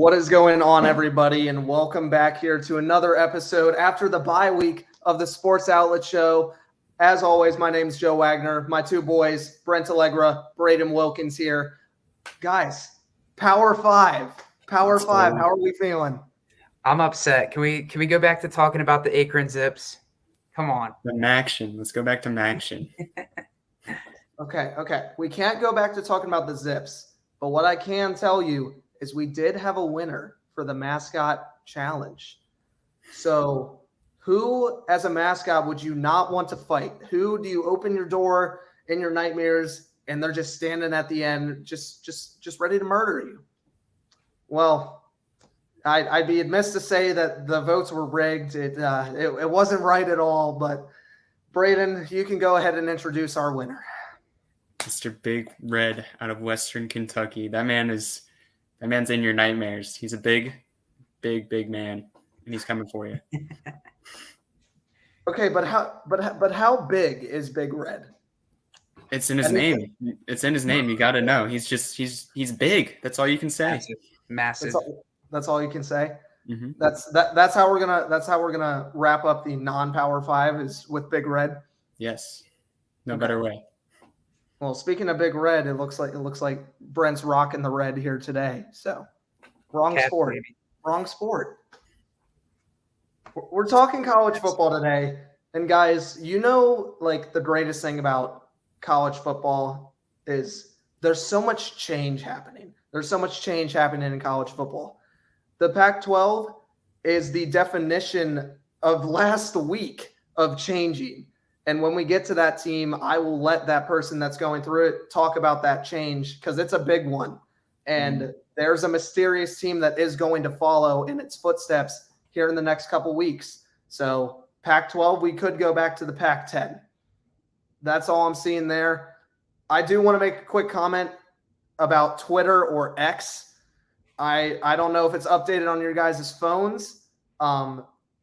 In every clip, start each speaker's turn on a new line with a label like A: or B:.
A: What is going on, everybody, and welcome back here to another episode after the bye week of the Sports Outlet Show. As always, my name is Joe Wagner. My two boys, Brent Allegra, Braden Wilkins here. Guys, Power 5. Power 5. How are we feeling?
B: I'm upset. Can we go back to talking about the Akron Zips? Come on.
C: The Maction. Let's go back to Maction.
A: Okay. We can't go back to talking about the Zips, but what I can tell you is we did have a winner for the mascot challenge. So who, as a mascot, would you not want to fight? Who do you open your door in your nightmares and they're just standing at the end, just ready to murder you? Well, I'd be amiss to say that the votes were rigged. It wasn't right at all. But Braden, you can go ahead and introduce our winner.
C: Mr. Big Red out of Western Kentucky. That man's in your nightmares. He's a big man, and he's coming for you.
A: Okay, but how big is Big Red?
C: It's in his name. It's in his name. You got to know. He's big. That's all you can say.
B: Massive.
A: That's all you can say.
C: Mm-hmm.
A: That's how we're gonna wrap up the non-Power 5 is with Big Red.
C: Yes. No better way.
A: Well, speaking of Big Red, it looks like Brent's rocking the red here today. So, wrong sport. Wrong sport. We're talking college football today, and guys, like the greatest thing about college football is there's so much change happening. There's so much change happening in college football. The Pac-12 is the definition of last week of changing. And when we get to that team, I will let that person that's going through it talk about that change because it's a big one. And there's a mysterious team that is going to follow in its footsteps here in the next couple weeks. So Pac-12, we could go back to the Pac-10. That's all I'm seeing there. I do want to make a quick comment about Twitter or X. I don't know if it's updated on your guys' phones,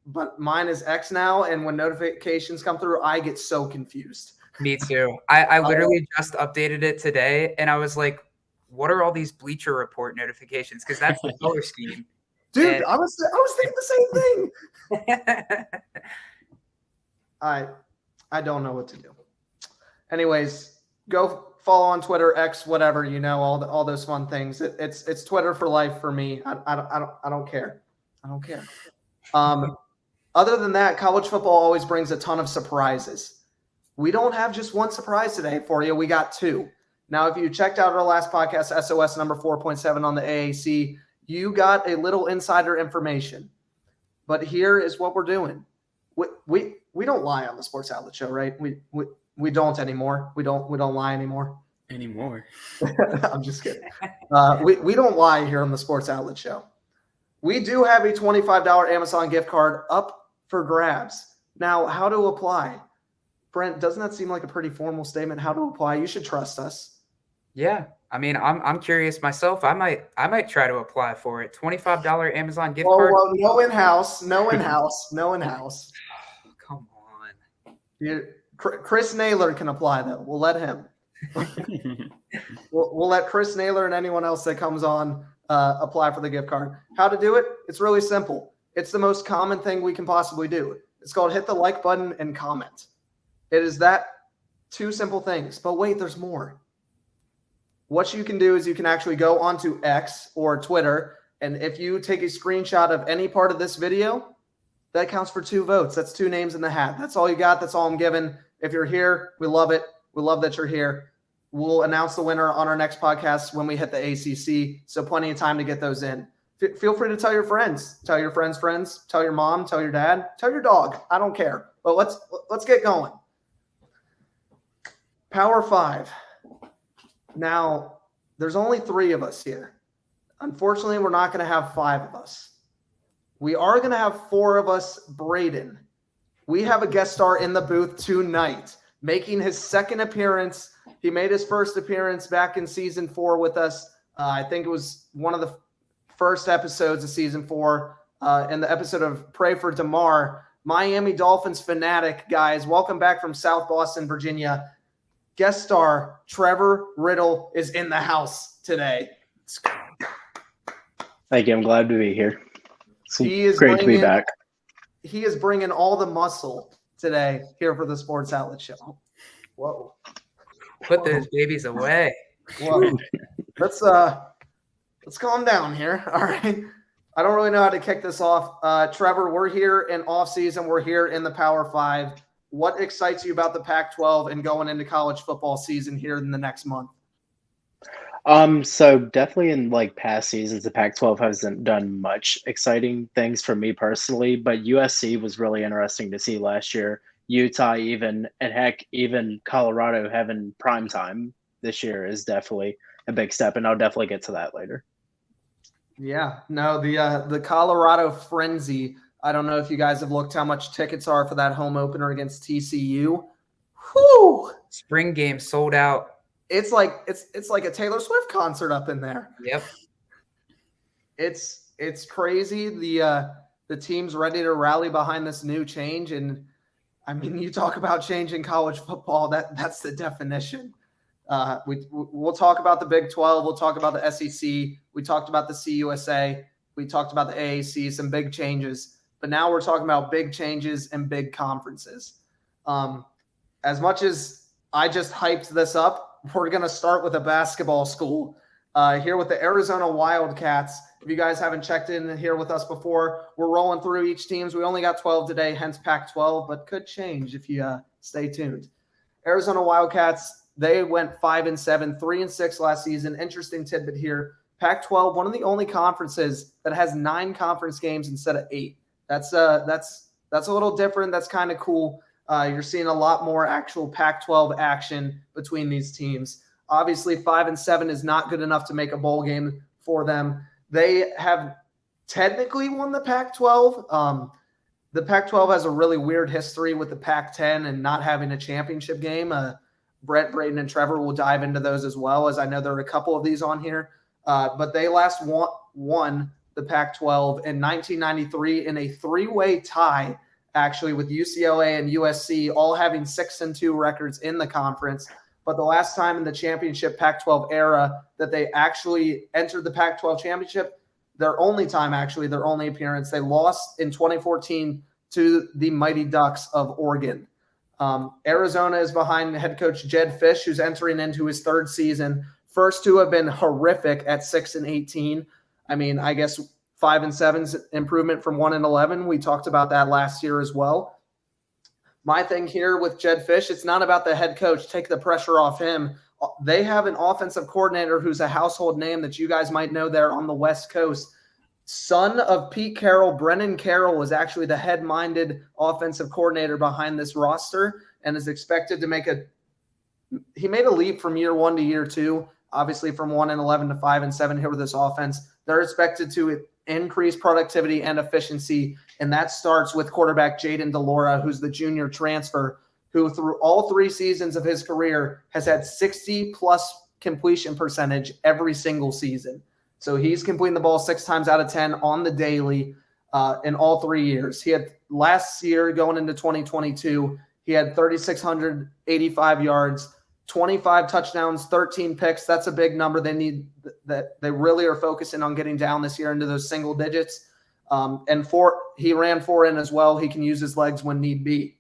A: but mine is X now, and when notifications come through, I get so confused.
B: Me too. I literally just updated it today, and I was like, what are all these Bleacher Report notifications? Because that's the color scheme.
A: Dude, and I was thinking the same thing. I don't know what to do. Anyways, go follow on Twitter, X, whatever, all those fun things. It's Twitter for life for me. I don't care. I don't care. Other than that, college football always brings a ton of surprises. We don't have just one surprise today for you. We got two. Now, if you checked out our last podcast, S.O.S. number 4.7 on the AAC, you got a little insider information. But here is what we're doing. We don't lie on the Sports Outlet Show, right? We don't anymore. We don't lie anymore. I'm just kidding. We don't lie here on the Sports Outlet Show. We do have a $25 Amazon gift card up for grabs. Now, how to apply? Brent, doesn't that seem like a pretty formal statement? How to apply? You should trust us.
B: Yeah. I mean, I'm curious myself. I might try to apply for it. $25 Amazon gift card.
A: Well, no in-house.
B: Come on.
A: Chris Naylor can apply, though. We'll let him. We'll let Chris Naylor and anyone else that comes on apply for the gift card. How to do it? It's really simple. It's the most common thing we can possibly do. It's called hit the like button and comment. It is that two simple things. But wait, there's more. What you can do is you can actually go onto X or Twitter, and if you take a screenshot of any part of this video, that counts for 2 votes. That's 2 names in the hat. That's all you got. That's all I'm giving. If you're here, we love it. We love that you're here. We'll announce the winner on our next podcast when we hit the ACC, so plenty of time to get those in. Feel free to tell your friends. Tell your friends' friends. Tell your mom. Tell your dad. Tell your dog. I don't care. But let's get going. Power 5. Now, there's only 3 of us here. Unfortunately, we're not going to have 5 of us. We are going to have 4 of us. Braden. We have a guest star in the booth tonight, making his second appearance. He made his first appearance back in season 4 with us. I think it was one of the first episodes of season 4, in the episode of Pray for DeMar. Miami Dolphins fanatic, guys. Welcome back from South Boston, Virginia. Guest star Trevor Riddle is in the house today.
D: Thank you. I'm glad to be here. It's
A: He is
D: great to be
A: bringing-
D: back.
A: He is bringing all the muscle today here for the Sports Outlet Show. Whoa.
B: Put those babies away.
A: Whoa. Let's calm down here. All right. I don't really know how to kick this off. Trevor, we're here in off season. We're here in the Power 5. What excites you about the Pac-12 and going into college football season here in the next month?
D: So definitely in like past seasons, the Pac-12 hasn't done much exciting things for me personally, but USC was really interesting to see last year. Utah even, and heck, even Colorado having prime time this year is definitely a big step, and I'll definitely get to that later.
A: Yeah, no, the Colorado frenzy. I don't know if you guys have looked how much tickets are for that home opener against TCU. Whew!
B: Spring game sold out.
A: It's like a Taylor Swift concert up in there.
B: Yep.
A: It's crazy. The team's ready to rally behind this new change, and I mean, you talk about changing college football. That's the definition. We'll talk about the Big 12. We'll talk about the SEC. We talked about the CUSA. We talked about the AAC. Some big changes, but now we're talking about big changes and big conferences. As much as I just hyped this up, we're going to start with a basketball school here with the Arizona Wildcats. If you guys haven't checked in here with us before, we're rolling through each teams. We only got 12 today, hence Pac-12, but could change if you stay tuned. Arizona Wildcats, they went 5-7, 3-6 last season. Interesting tidbit here. Pac-12, one of the only conferences that has 9 conference games instead of 8. That's a little different. That's kind of cool. You're seeing a lot more actual Pac-12 action between these teams. Obviously, 5-7 is not good enough to make a bowl game for them. They have technically won the Pac-12. The Pac-12 has a really weird history with the Pac-10 and not having a championship game. Brett, Braden, and Trevor will dive into those as well, as I know there are a couple of these on here. But they last won the Pac-12 in 1993 in a 3-way tie, actually, with UCLA and USC all having 6-2 records in the conference. But the last time in the championship Pac-12 era that they actually entered the Pac-12 championship, their only appearance, they lost in 2014 to the Mighty Ducks of Oregon. Arizona is behind head coach Jed Fish, who's entering into his 3rd season. First 2 have been horrific at 6-18. I mean, I guess 5-7's improvement from 1-11. We talked about that last year as well. My thing here with Jed Fish, it's not about the head coach. Take the pressure off him. They have an offensive coordinator who's a household name that you guys might know there on the West Coast. Son of Pete Carroll, Brennan Carroll was actually the head-minded offensive coordinator behind this roster and is expected to he made a leap from year 1 to year 2, obviously from 1-11 to 5-7 here with this offense. They're expected to increase productivity and efficiency, and that starts with quarterback Jaden DeLora, who's the junior transfer, who through all 3 seasons of his career has had 60-plus completion percentage every single season. So he's completing the ball 6 times out of 10 on the daily in all 3 years. He had last year going into 2022, he had 3,685 yards, 25 touchdowns, 13 picks. That's a big number. They really are focusing on getting down this year into those single digits. He ran 4 in as well. He can use his legs when need be.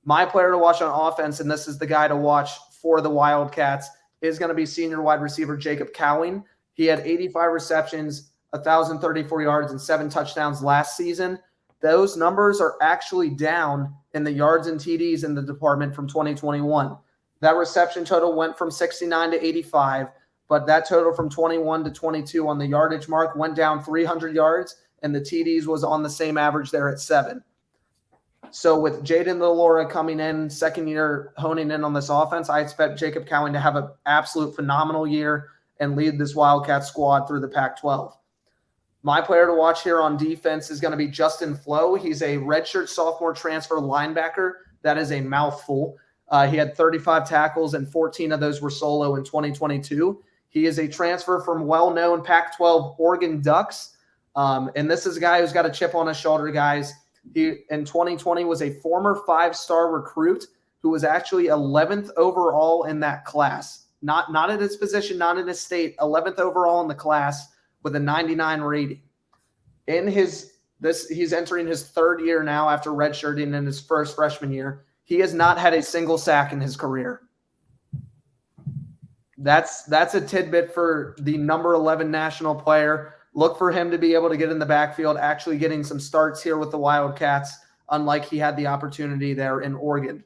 A: My player to watch on offense, and this is the guy to watch for the Wildcats, is going to be senior wide receiver Jacob Cowing. He had 85 receptions, 1,034 yards, and 7 touchdowns last season. Those numbers are actually down in the yards and TDs in the department from 2021. That reception total went from 69 to 85, but that total from 21 to 22 on the yardage mark went down 300 yards, and the TDs was on the same average there at 7. So with Jaden DeLora coming in, 2nd year honing in on this offense, I expect Jacob Cowing to have an absolute phenomenal year and lead this Wildcat squad through the Pac-12. My player to watch here on defense is going to be Justin Flo. He's a redshirt sophomore transfer linebacker. That is a mouthful. He had 35 tackles, and 14 of those were solo in 2022. He is a transfer from well-known Pac-12 Oregon Ducks. And this is a guy who's got a chip on his shoulder, guys. He, in 2020, was a former 5-star recruit who was actually 11th overall in that class. Not at his position, not in his state, 11th overall in the class with a 99 rating. he's entering his third year now after redshirting in his first freshman year. He has not had a single sack in his career. That's a tidbit for the number 11 national player. Look for him to be able to get in the backfield, actually getting some starts here with the Wildcats, unlike he had the opportunity there in Oregon.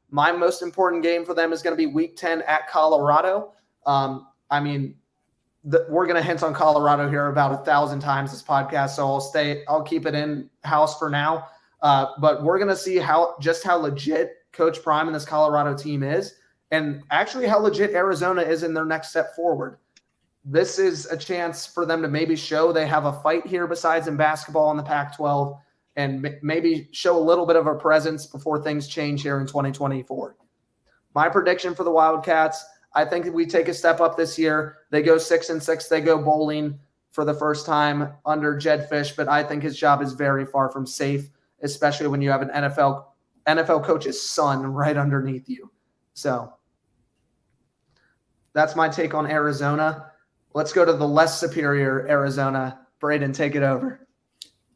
A: My most important game for them is going to be Week 10 at Colorado. We're going to hint on Colorado here about 1,000 times this podcast, so I'll keep it in house for now. But we're going to see how legit Coach Prime and this Colorado team is, and actually how legit Arizona is in their next step forward. This is a chance for them to maybe show they have a fight here besides in basketball in the Pac-12, and maybe show a little bit of a presence before things change here in 2024. My prediction for the Wildcats, I think we take a step up this year. They go 6-6. They go bowling for the first time under Jed Fish, but I think his job is very far from safe, especially when you have an NFL coach's son right underneath you. So that's my take on Arizona. Let's go to the less superior Arizona. Braden, take it over.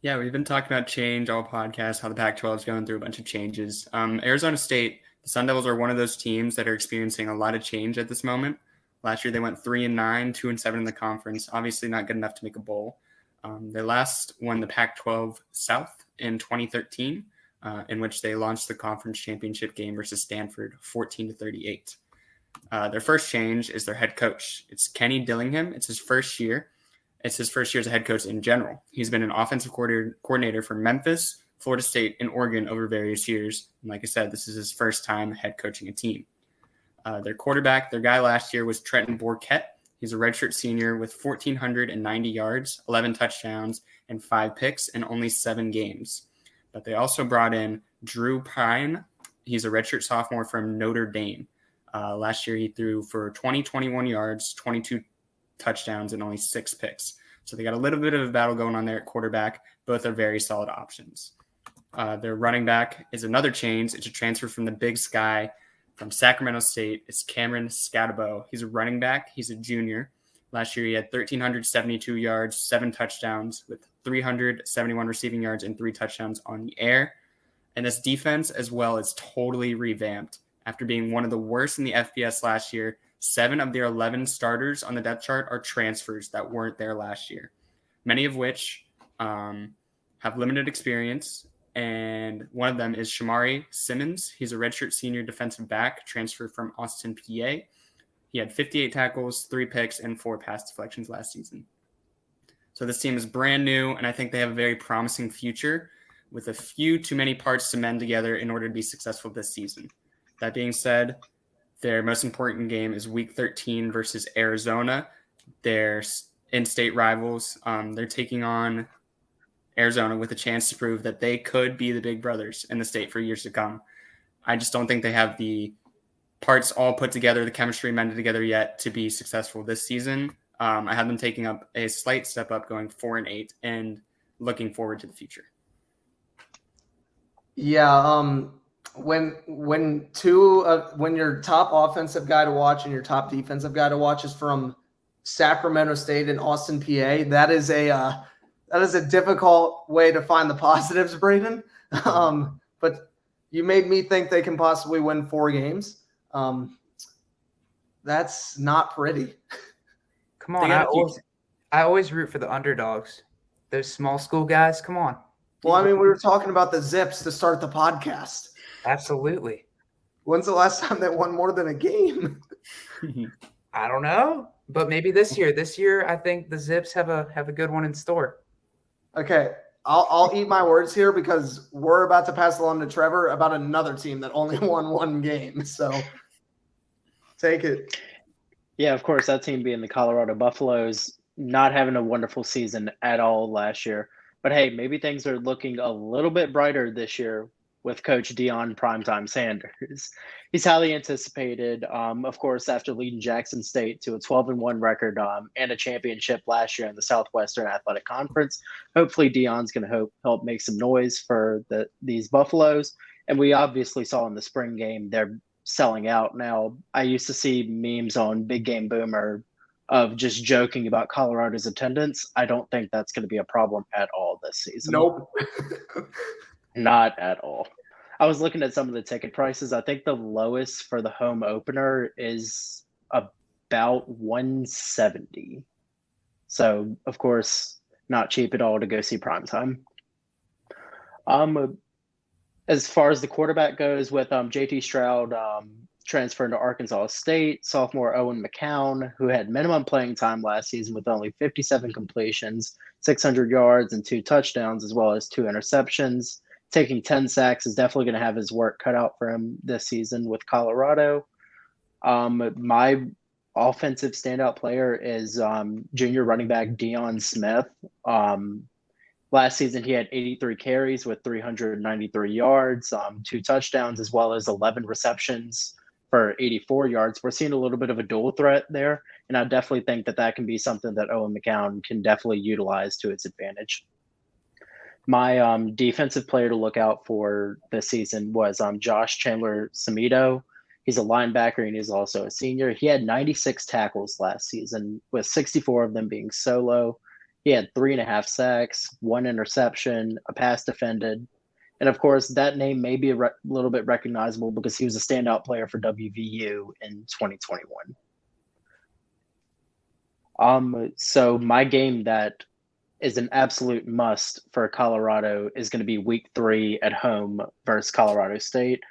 C: Yeah, we've been talking about change all podcast, how the Pac-12 is going through a bunch of changes. Arizona State, the Sun Devils are one of those teams that are experiencing a lot of change at this moment. Last year, they went 3-9, 2-7 in the conference. Obviously not good enough to make a bowl. They last won the Pac-12 South in 2013, in which they launched the conference championship game versus Stanford, 14-38. Their first change is their head coach. It's Kenny Dillingham. It's his first year. It's his first year as a head coach in general. He's been an offensive coordinator for Memphis, Florida State, and Oregon over various years. And like I said, this is his first time head coaching a team. Their quarterback, their guy last year was Trenton Bourquette. He's a redshirt senior with 1,490 yards, 11 touchdowns, and 5 picks in only 7 games. But they also brought in Drew Pine. He's a redshirt sophomore from Notre Dame. Last year, he threw for 21 yards, 22 touchdowns, and only 6 picks. So they got a little bit of a battle going on there at quarterback. Both are very solid options. Their running back is another change. It's a transfer from the Big Sky from Sacramento State. It's Cameron Scatabo. He's a running back. He's a junior. Last year, he had 1,372 yards, 7 touchdowns with 371 receiving yards and 3 touchdowns on the air. And this defense as well is totally revamped. After being one of the worst in the FBS last year, 7 of their 11 starters on the depth chart are transfers that weren't there last year, many of which have limited experience. And one of them is Shamari Simmons. He's a redshirt senior defensive back, transferred from Austin, PA. He had 58 tackles, 3 picks, and 4 pass deflections last season. So this team is brand new, and I think they have a very promising future with a few too many parts to mend together in order to be successful this season. That being said, their most important game is Week 13 versus Arizona. They're in-state rivals. They're taking on Arizona with a chance to prove that they could be the big brothers in the state for years to come. I just don't think they have the parts all put together, the chemistry mended together yet to be successful this season. I have them taking up a slight step up, going 4-8, and looking forward to the future.
A: Yeah, when your top offensive guy to watch and your top defensive guy to watch is from Sacramento State and Austin, PA, that is a difficult way to find the positives, Braden. But you made me think they can possibly win 4 games. That's not pretty.
B: Come on, I always root for the underdogs. Those small school guys, come on.
A: Well, I mean, we were talking about the Zips to start the podcast.
B: Absolutely.
A: When's the last time they won more than a game?
B: I don't know, but maybe this year. This year, I think the Zips have a good one in store.
A: Okay, I'll eat my words here because we're about to pass along to Trevor about another team that only won 1 game. So take it.
D: Yeah, of course, that team being the Colorado Buffaloes, not having a wonderful season at all last year. But hey, maybe things are looking a little bit brighter this year with Coach Deion Primetime Sanders. He's highly anticipated, of course, after leading Jackson State to a 12-1 record and a championship last year in the Southwestern Athletic Conference. Hopefully, Deion's going to help make some noise for these Buffaloes. And we obviously saw in the spring game they're selling out now. I used to see memes on Big Game Boomer of just joking about Colorado's attendance, I don't think that's going to be a problem at all this season.
A: Nope.
D: Not at all. I was looking at some of the ticket prices. I think the lowest for the home opener is about 170. So, of course, not cheap at all to go see primetime. As far as the quarterback goes, with JT Stroud transferring to Arkansas State, sophomore Owen McCown, who had minimum playing time last season with only 57 completions, 600 yards, and 2 touchdowns, as well as 2 interceptions. Taking 10 sacks is definitely going to have his work cut out for him this season with Colorado. My offensive standout player is junior running back Deion Smith. Last season, he had 83 carries with 393 yards, 2 touchdowns, as well as 11 receptions for 84 yards. We're seeing a little bit of a dual threat there, and I definitely think that can be something that Owen McCown can definitely utilize to its advantage. My defensive player to look out for this season was Josh Chandler-Samito. He's a linebacker, and he's also a senior. He had 96 tackles last season, with 64 of them being solo. He had 3.5 sacks, 1 interception, a pass defended. And, of course, that name may be a little bit recognizable because he was a standout player for WVU in 2021. So my game that is an absolute must for Colorado is going to be week 3 at home versus Colorado State.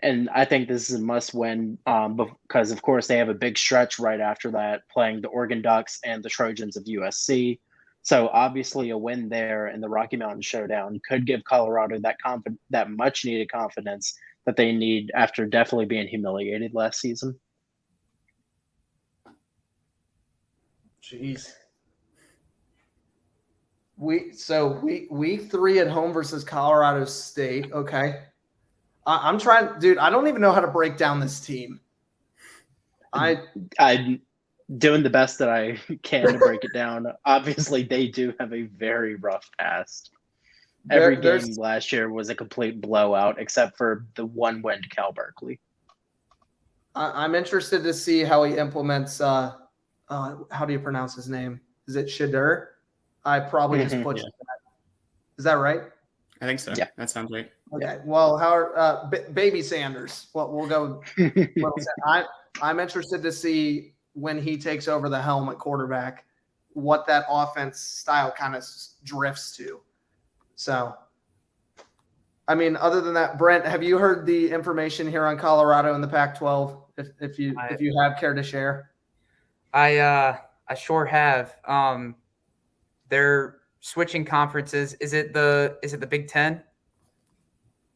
D: And I think this is a must win because, of course, they have a big stretch right after that playing the Oregon Ducks and the Trojans of USC. So obviously a win there in the Rocky Mountain Showdown could give Colorado that much needed confidence that they need after definitely being humiliated last season.
A: Jeez. Week 3 at home versus Colorado State. Okay. I'm trying, dude. I don't even know how to break down this team.
D: I'm doing the best that I can to break it down. Obviously, they do have a very rough past. Every game last year was a complete blowout, except for the one win to Cal Berkeley.
A: I'm interested to see how he implements. How do you pronounce his name? Is it Shadur? I probably just butchered that. Is that right?
C: I think so.
D: Yeah.
C: That sounds right.
A: Okay. Well, how Baby Sanders? Well, we'll go. I'm interested to see when he takes over the helm at quarterback, what that offense style kind of drifts to. So, I mean, other than that, Brent, have you heard the information here on Colorado in the Pac-12? If you have care to share,
B: I sure have. They're switching conferences. Is it the Big Ten?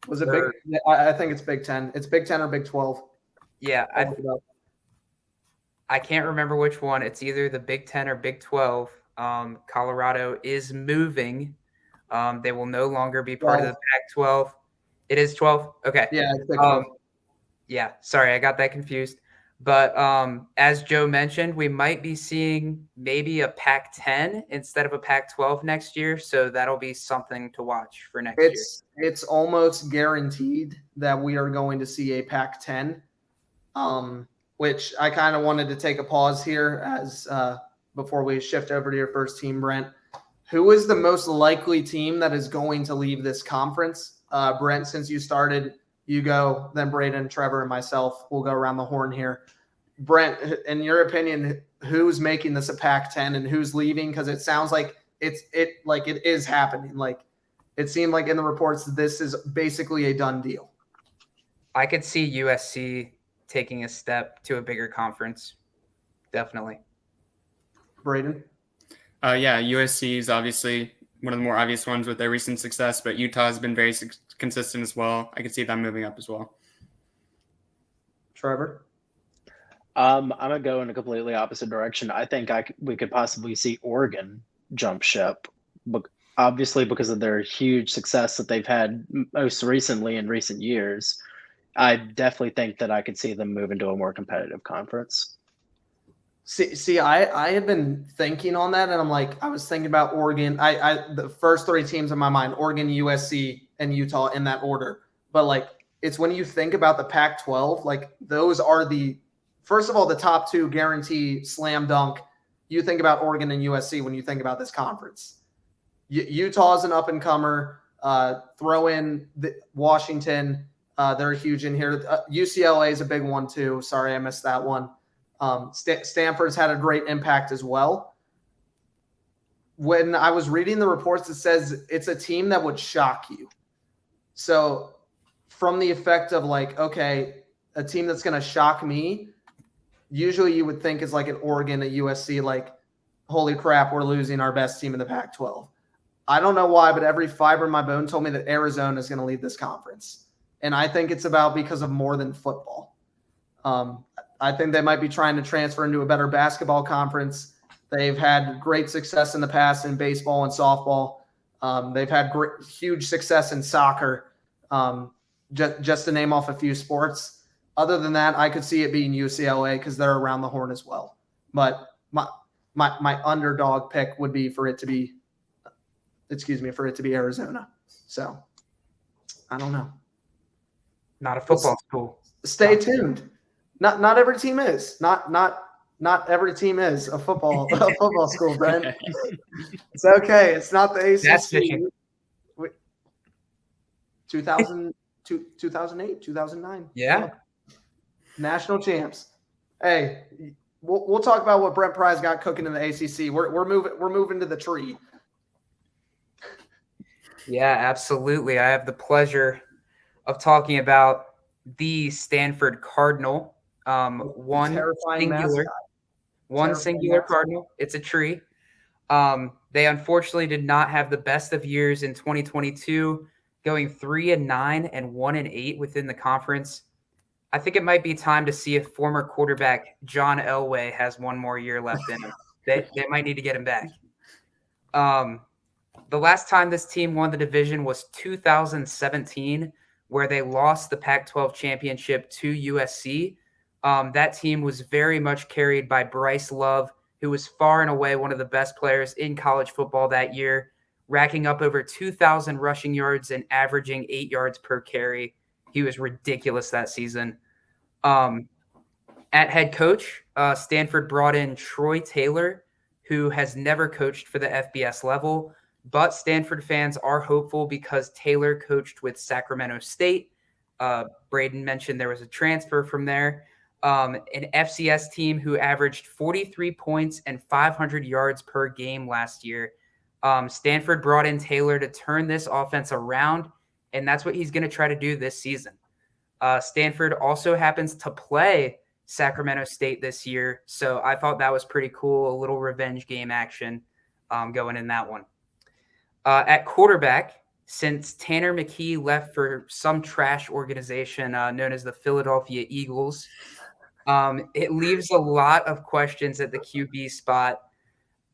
A: Was it Big? I think it's Big Ten. It's Big Ten or Big 12.
B: Yeah, I can't remember which one. It's either the Big 10 or Big 12. Colorado is moving. They will no longer be part of the Pac-12. It is 12? Okay.
A: Yeah, it's Big 12.
B: Yeah, sorry, I got that confused. But as Joe mentioned, we might be seeing maybe a Pac-10 instead of a Pac-12 next year. So that'll be something to watch for next year.
A: It's almost guaranteed that we are going to see a Pac-10, which I kind of wanted to take a pause here as before we shift over to your first team, Brent. Who is the most likely team that is going to leave this conference? Brent, since you started, you go, then Braden, Trevor, and myself will go around the horn here. Brent, in your opinion, who's making this a Pac-10 and who's leaving? Because it sounds like it is happening. Like it seemed like in the reports this is basically a done deal.
B: I could see USC taking a step to a bigger conference. Definitely.
A: Braden?
C: Yeah, USC is obviously one of the more obvious ones with their recent success, but Utah has been very consistent as well. I could see them moving up as well.
A: Trevor?
D: I'm going to go in a completely opposite direction. I think we could possibly see Oregon jump ship, obviously because of their huge success that they've had most recently in recent years. I definitely think that I could see them move into a more competitive conference.
A: See, I had been thinking on that, and I'm like, I was thinking about Oregon. The first 3 teams in my mind, Oregon, USC, and Utah in that order. But like, it's when you think about the Pac-12, like those are first of all, the top 2 guarantee slam dunk you think about Oregon and USC when you think about this conference. Utah's an up-and-comer. Throw in Washington. They're huge in here. UCLA is a big one too. Sorry, I missed that one. Stanford's had a great impact as well. When I was reading the reports, it says it's a team that would shock you. So from the effect of like, okay, a team that's going to shock me, usually you would think is like an Oregon, a USC, like, holy crap, we're losing our best team in the Pac-12. I don't know why, but every fiber in my bone told me that Arizona is going to lead this conference. And I think it's about because of more than football. I think they might be trying to transfer into a better basketball conference. They've had great success in the past in baseball and softball. They've had huge success in soccer, just to name off a few sports. Other than that, I could see it being UCLA because they're around the horn as well. But my underdog pick would be for it to be Arizona. So I don't know.
B: Not a football school.
A: Stay tuned. Not every team is. Not every team is a football school, Brent. It's okay. It's not the ACC.
B: That's fishing.
A: 2008, 2009.
B: Yeah.
A: National champs. Hey, we'll talk about what Brent Pry's got cooking in the ACC. We're moving to the tree.
B: Yeah, absolutely. I have the pleasure of talking about the Stanford Cardinal. One singular Cardinal. It's a tree. They unfortunately did not have the best of years in 2022, going 3-9 and 1-8 within the conference. I think it might be time to see if former quarterback John Elway has one more year left in him. They might need to get him back. The last time this team won the division was 2017, where they lost the Pac-12 championship to USC. That team was very much carried by Bryce Love, who was far and away one of the best players in college football that year, racking up over 2,000 rushing yards and averaging 8 yards per carry. He was ridiculous that season. At head coach, Stanford brought in Troy Taylor, who has never coached for the FBS level, but Stanford fans are hopeful because Taylor coached with Sacramento State. Braden mentioned there was a transfer from there. An FCS team who averaged 43 points and 500 yards per game last year. Stanford brought in Taylor to turn this offense around, and that's what he's going to try to do this season. Stanford also happens to play Sacramento State this year, so I thought that was pretty cool, a little revenge game action going in that one. At quarterback, since Tanner McKee left for some trash organization known as the Philadelphia Eagles, it leaves a lot of questions at the QB spot.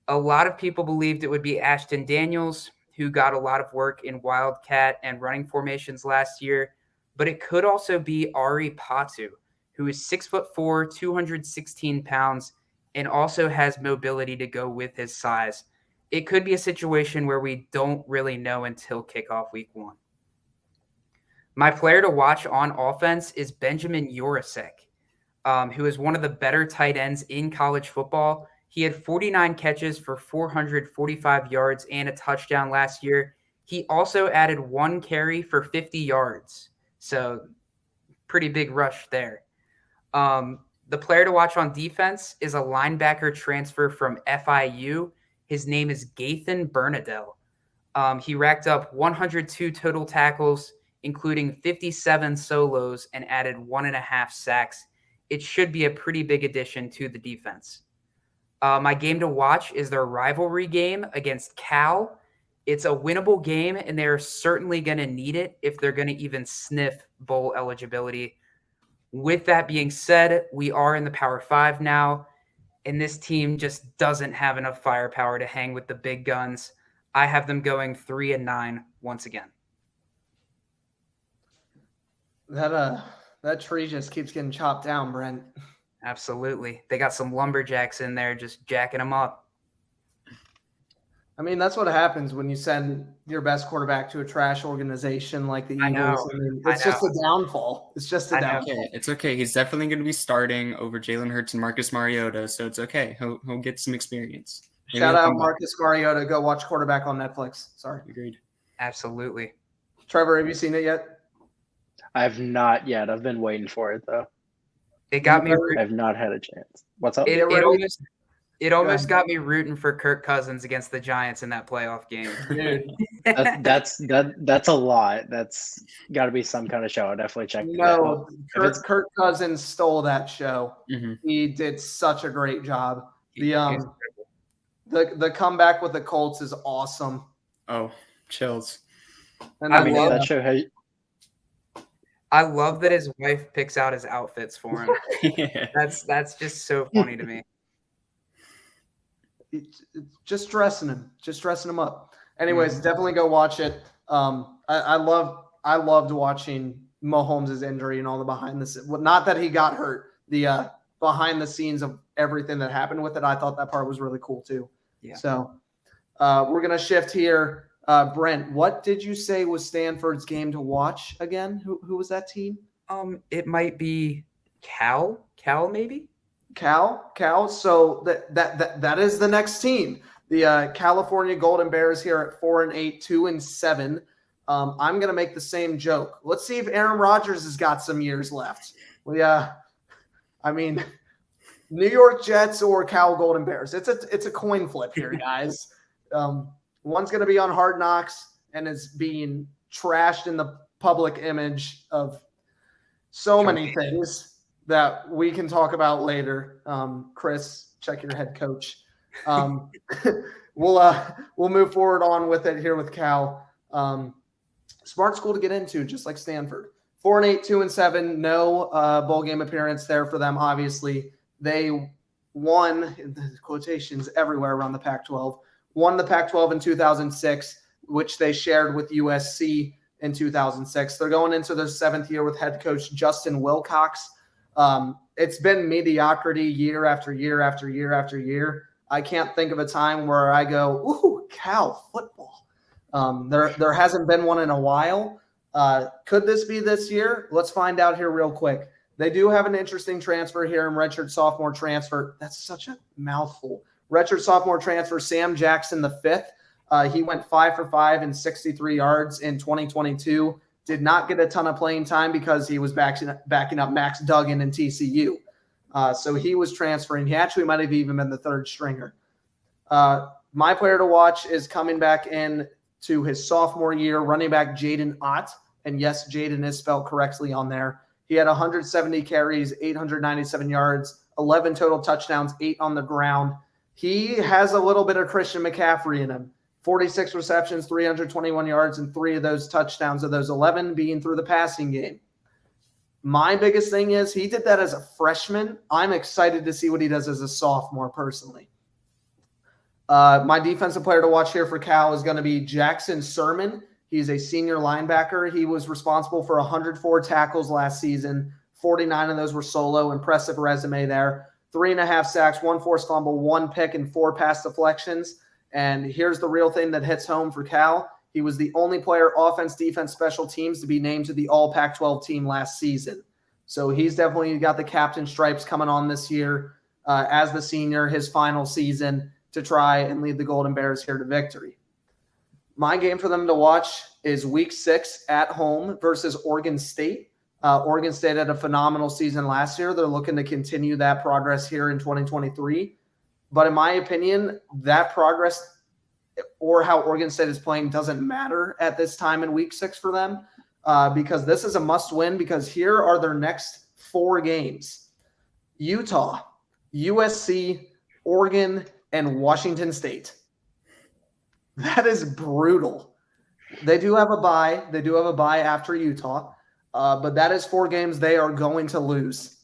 B: A lot of people believed it would be Ashton Daniels, who got a lot of work in Wildcat and running formations last year, but it could also be Ari Patu, who is 6'4", 216 pounds, and also has mobility to go with his size. It could be a situation where we don't really know until kickoff week 1. My player to watch on offense is Benjamin Yorosek, who is one of the better tight ends in college football. He had 49 catches for 445 yards and a touchdown last year. He also added 1 carry for 50 yards. So pretty big rush there. The player to watch on defense is a linebacker transfer from FIU. His name is Gathan Bernadelle. He racked up 102 total tackles, including 57 solos, and added 1.5 sacks. It should be a pretty big addition to the defense. My game to watch is their rivalry game against Cal. It's a winnable game, and they're certainly going to need it if they're going to even sniff bowl eligibility. With that being said, we are in the Power 5 now, and this team just doesn't have enough firepower to hang with the big guns. I have them going 3-9 once again.
A: That tree just keeps getting chopped down, Brent.
B: Absolutely. They got some lumberjacks in there just jacking them up.
A: I mean, that's what happens when you send your best quarterback to a trash organization like the Eagles.
B: I know.
A: mean,
B: I
A: it's just
B: know.
A: a downfall. It's just a
B: I know.
A: downfall.
C: Okay, it's okay. He's definitely going to be starting over Jalen Hurts and Marcus Mariota, so it's okay. He'll get some experience. Maybe
A: Shout
C: he'll
A: out
C: come back.
A: Marcus Mariota. Go watch quarterback on Netflix. Sorry.
C: Agreed.
B: Absolutely.
A: Trevor, have you seen it yet?
D: I've not yet. I've been waiting for it though.
B: It got me.
D: I've not had a chance. What's up?
B: It
A: Get ready.
B: almost
A: ahead.
B: got me rooting for Kirk Cousins against the Giants in that playoff game.
A: Dude,
D: That's a lot. That's got to be some kind of show. I'll definitely check that out.
A: no, Kirk Cousins stole that show.
C: Mm-hmm.
A: He did such a great job.
B: He was
A: The comeback with the Colts is awesome.
C: Oh, chills.
A: And
B: I
A: then,
B: love
D: that show.
B: I love that his wife picks out his outfits for him.
C: Yeah.
B: That's just so funny to me.
A: just dressing him up. Anyways, definitely go watch it. I loved watching Mahomes' injury and all the behind the scenes. Well, not that he got hurt, the behind the scenes of everything that happened with it. I thought that part was really cool too.
B: Yeah.
A: So we're gonna shift here. Brent, what did you say was Stanford's game to watch again? Who was that team?
B: It might be Cal maybe.
A: Cal. So that is the next team. The California Golden Bears here at 4-8, 2-7. I'm gonna make the same joke. Let's see if Aaron Rodgers has got some years left. I mean, New York Jets or Cal Golden Bears. It's a coin flip here, guys. One's gonna be on Hard Knocks and is being trashed in the public image of so many things that we can talk about later. Chris, check your head coach. We'll move forward on with it here with Cal. Smart school to get into, just like Stanford. 4-8, 2-7. No bowl game appearance there for them. Obviously, they won quotations everywhere around the Pac-12. Won the Pac-12 in 2006, which they shared with USC in 2006. They're going into their 7th year with head coach Justin Wilcox. It's been mediocrity year after year after year after year. I can't think of a time where I go, ooh, Cal football. There hasn't been one in a while. Could this be this year? Let's find out here real quick. They do have an interesting transfer here in redshirt sophomore transfer. That's such a mouthful. Redshirt sophomore transfer, Sam Jackson the 5th. He went 5 for 5 and 63 yards in 2022. Did not get a ton of playing time because he was backing up Max Duggan in TCU. So he was transferring. He actually might have even been the 3rd stringer. My player to watch is coming back in to his sophomore year, running back Jaden Ott. And yes, Jaden is spelled correctly on there. He had 170 carries, 897 yards, 11 total touchdowns, 8 on the ground. He has a little bit of Christian McCaffrey in him. 46 receptions, 321 yards, and 3 of those touchdowns of those 11 being through the passing game. My biggest thing is he did that as a freshman. I'm excited to see what he does as a sophomore personally. My defensive player to watch here for Cal is going to be Jackson Sermon. He's a senior linebacker. He was responsible for 104 tackles last season. 49 of those were solo. Impressive resume there. 3.5 sacks, 1 forced fumble, 1 pick, and 4 pass deflections. And here's the real thing that hits home for Cal. He was the only player, offense, defense, special teams, to be named to the All Pac-12 team last season. So he's definitely got the captain stripes coming on this year as the senior, his final season, to try and lead the Golden Bears here to victory. My game for them to watch is Week 6 at home versus Oregon State. Oregon State had a phenomenal season last year. They're looking to continue that progress here in 2023. But in my opinion, that progress or how Oregon State is playing doesn't matter at this time in Week 6 for them because this is a must-win because here are their next 4 games. Utah, USC, Oregon, and Washington State. That is brutal. They do have a bye. They do have a bye after Utah, but that is 4 games they are going to lose.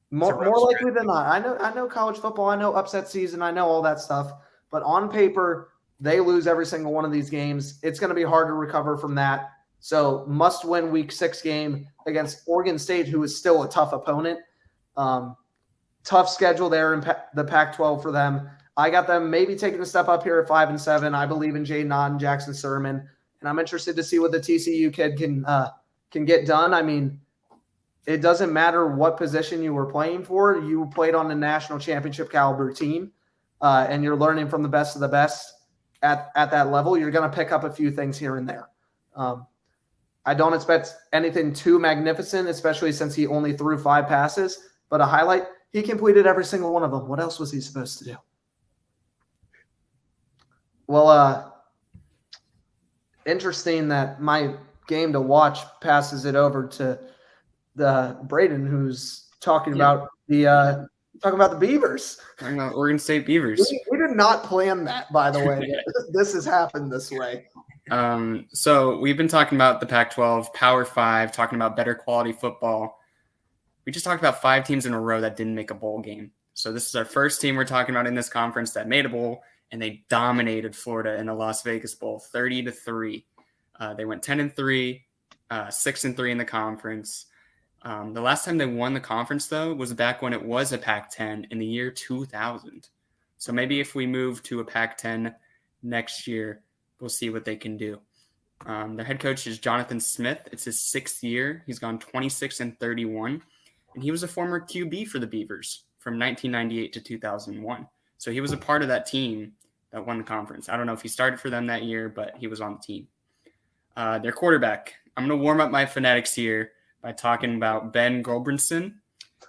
A: More likely than not. I know college football. I know upset season. I know all that stuff. But on paper, they lose every single one of these games. It's going to be hard to recover from that. So must-win Week 6 game against Oregon State, who is still a tough opponent. Tough schedule there in the Pac-12 for them. I got them maybe taking a step up here at 5-7. I believe in Jaden Otten, Jackson Sermon, and I'm interested to see what the TCU kid can get done. I mean, it doesn't matter what position you were playing for. You played on a national championship caliber team, and you're learning from the best of the best at that level. You're going to pick up a few things here and there. I don't expect anything too magnificent, especially since he only threw 5 passes. But a highlight, he completed every single one of them. What else was he supposed to do? Well, interesting that my game to watch passes it over to the Braden, who's talking about the Beavers.
C: Talking about Oregon State Beavers.
A: We did not plan that, by the way. This has happened this way.
C: So we've been talking about the Pac-12, Power 5, talking about better quality football. We just talked about 5 teams in a row that didn't make a bowl game. So this is our first team we're talking about in this conference that made a bowl, and they dominated Florida in the Las Vegas Bowl, 30-3. They went 10-3, 6-3 in the conference. The last time they won the conference, though, was back when it was a Pac-10 in the year 2000. So maybe if we move to a Pac-10 next year, we'll see what they can do. Their head coach is Jonathan Smith. It's his 6th year. He's gone 26-31, and he was a former QB for the Beavers from 1998 to 2001. So he was a part of that team that won the conference. I don't know if he started for them that year, but he was on the team. Their quarterback, I'm going to warm up my phonetics here by talking about Ben Gulbranson.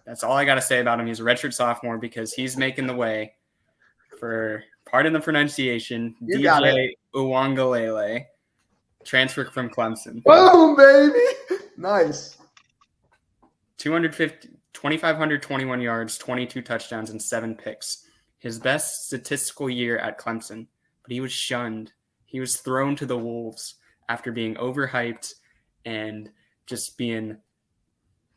C: That's all I got to say about him. He's a redshirt sophomore because he's making the way for, pardon the pronunciation, DJ Uwangalele, transfer from Clemson.
A: Boom, baby. Nice.
C: 2,521 yards, 22 touchdowns, and 7 picks. His best statistical year at Clemson, but he was shunned. He was thrown to the wolves after being overhyped and just being –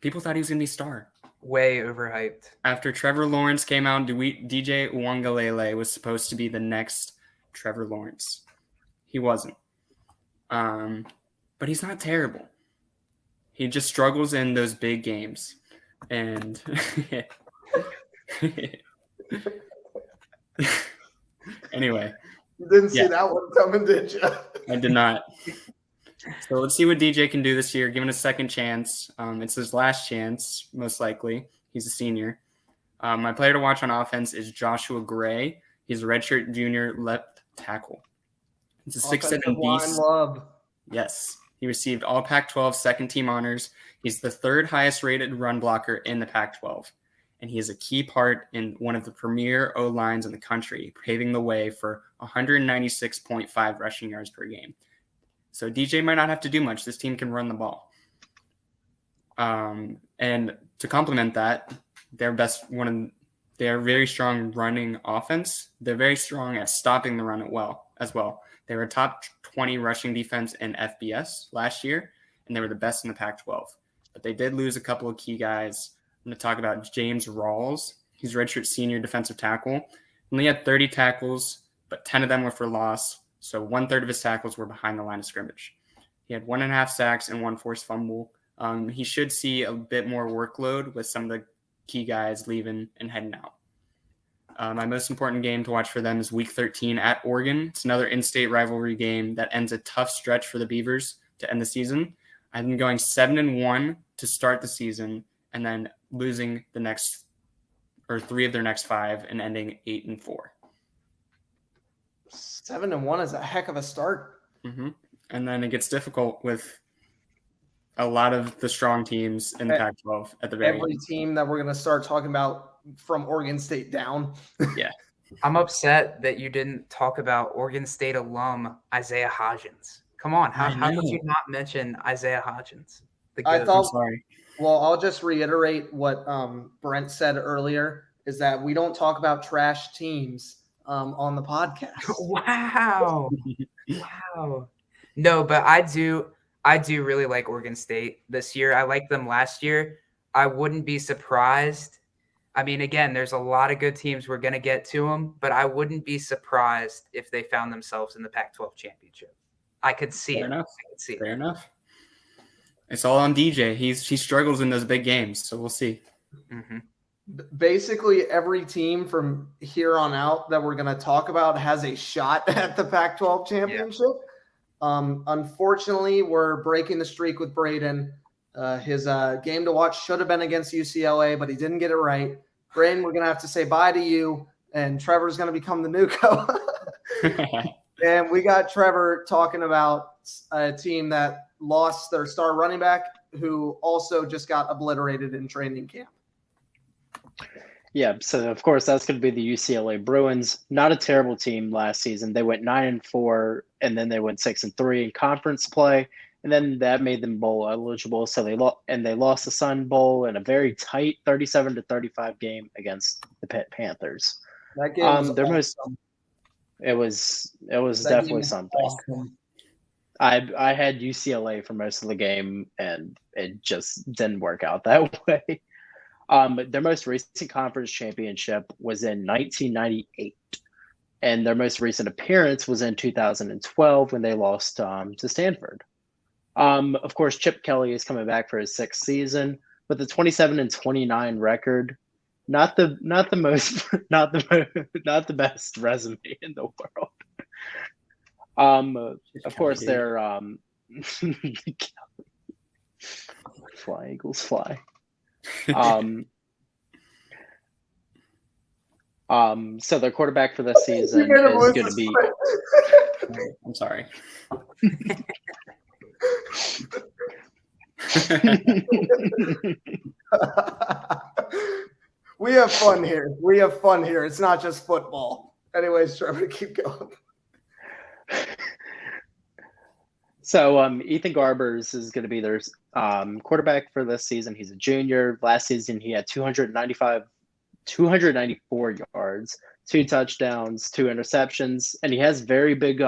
C: people thought he was going to be a star.
B: Way overhyped.
C: After Trevor Lawrence came out, DJ Uwangalele was supposed to be the next Trevor Lawrence. He wasn't. But he's not terrible. He just struggles in those big games. And anyway.
A: You didn't see that one coming, did you?
C: I did not. So let's see what DJ can do this year. Give him a second chance. It's his last chance, most likely. He's a senior. My player to watch on offense is Joshua Gray. He's a redshirt junior left tackle. He's a 6'7" beast. Yes. He received all Pac-12 second-team honors. He's the 3rd highest-rated run blocker in the Pac-12. And he is a key part in one of the premier O-lines in the country, paving the way for 196.5 rushing yards per game. So DJ might not have to do much. This team can run the ball. And to complement that, they're very strong running offense. They're very strong at stopping the run as well. They were a top 20 rushing defense in FBS last year, and they were the best in the Pac-12. But they did lose a couple of key guys. I'm going to talk about James Rawls. He's a redshirt senior defensive tackle. Only had 30 tackles, but 10 of them were for loss. So 1/3 of his tackles were behind the line of scrimmage. He had 1.5 sacks and 1 forced fumble. He should see a bit more workload with some of the key guys leaving and heading out. My most important game to watch for them is Week 13 at Oregon. It's another in-state rivalry game that ends a tough stretch for the Beavers to end the season. I've been going 7-1 to start the season, and then losing 3 of their next 5 and ending 8-4.
A: 7-1 is a heck of a start.
C: Mm-hmm. And then it gets difficult with a lot of the strong teams in the Pac-12 at the very
A: Every
C: end.
A: team that we're going to start talking about from Oregon State down.
C: Yeah.
B: I'm upset that you didn't talk about Oregon State alum Isaiah Hodgins. Come on, how could you not mention Isaiah Hodgins?
A: I thought,
C: I'm sorry.
A: Well, I'll just reiterate what Brent said earlier, is that we don't talk about trash teams on the podcast.
B: Wow. Wow. No, but I do really like Oregon State this year. I liked them last year. I wouldn't be surprised. I mean, again, there's a lot of good teams. We're going to get to them, but I wouldn't be surprised if they found themselves in the Pac-12 championship. I could see
C: Fair
B: it.
C: enough.
B: I could see
C: Fair
B: it.
C: enough. It's all on DJ. He struggles in those big games, so we'll see.
B: Mm-hmm.
A: Basically every team from here on out that we're going to talk about has a shot at the Pac-12 championship. Unfortunately, we're breaking the streak with Braden. His game to watch should have been against UCLA, but he didn't get it right. Braden, we're going to have to say bye to you, and Trevor's going to become the new coach. And we got Trevor talking about a team that lost their star running back, who also just got obliterated in training camp.
D: Yeah, so of course that's going to be the UCLA Bruins. Not a terrible team last season. They went 9-4, and then they went 6-3 in conference play, and then that made them bowl eligible. So they lost the Sun Bowl in a very tight 37-35 game against the Pitt Panthers.
A: That game was
D: awesome. It was definitely something.
A: Awesome.
D: I had UCLA for most of the game, and it just didn't work out that way. Their most recent conference championship was in 1998, and their most recent appearance was in 2012 when they lost to Stanford. Of course, Chip Kelly is coming back for his 6th season with a 27-29 record. Not the best resume in the world. Of course, they're fly Eagles fly. So their quarterback for this season is going to be.
C: I'm sorry.
A: We have fun here. It's not just football. Anyways, Trevor, keep going.
D: So Ethan Garbers is going to be their quarterback for this season. He's a junior. Last season, he had 294 yards, 2 touchdowns, 2 interceptions, and he has very big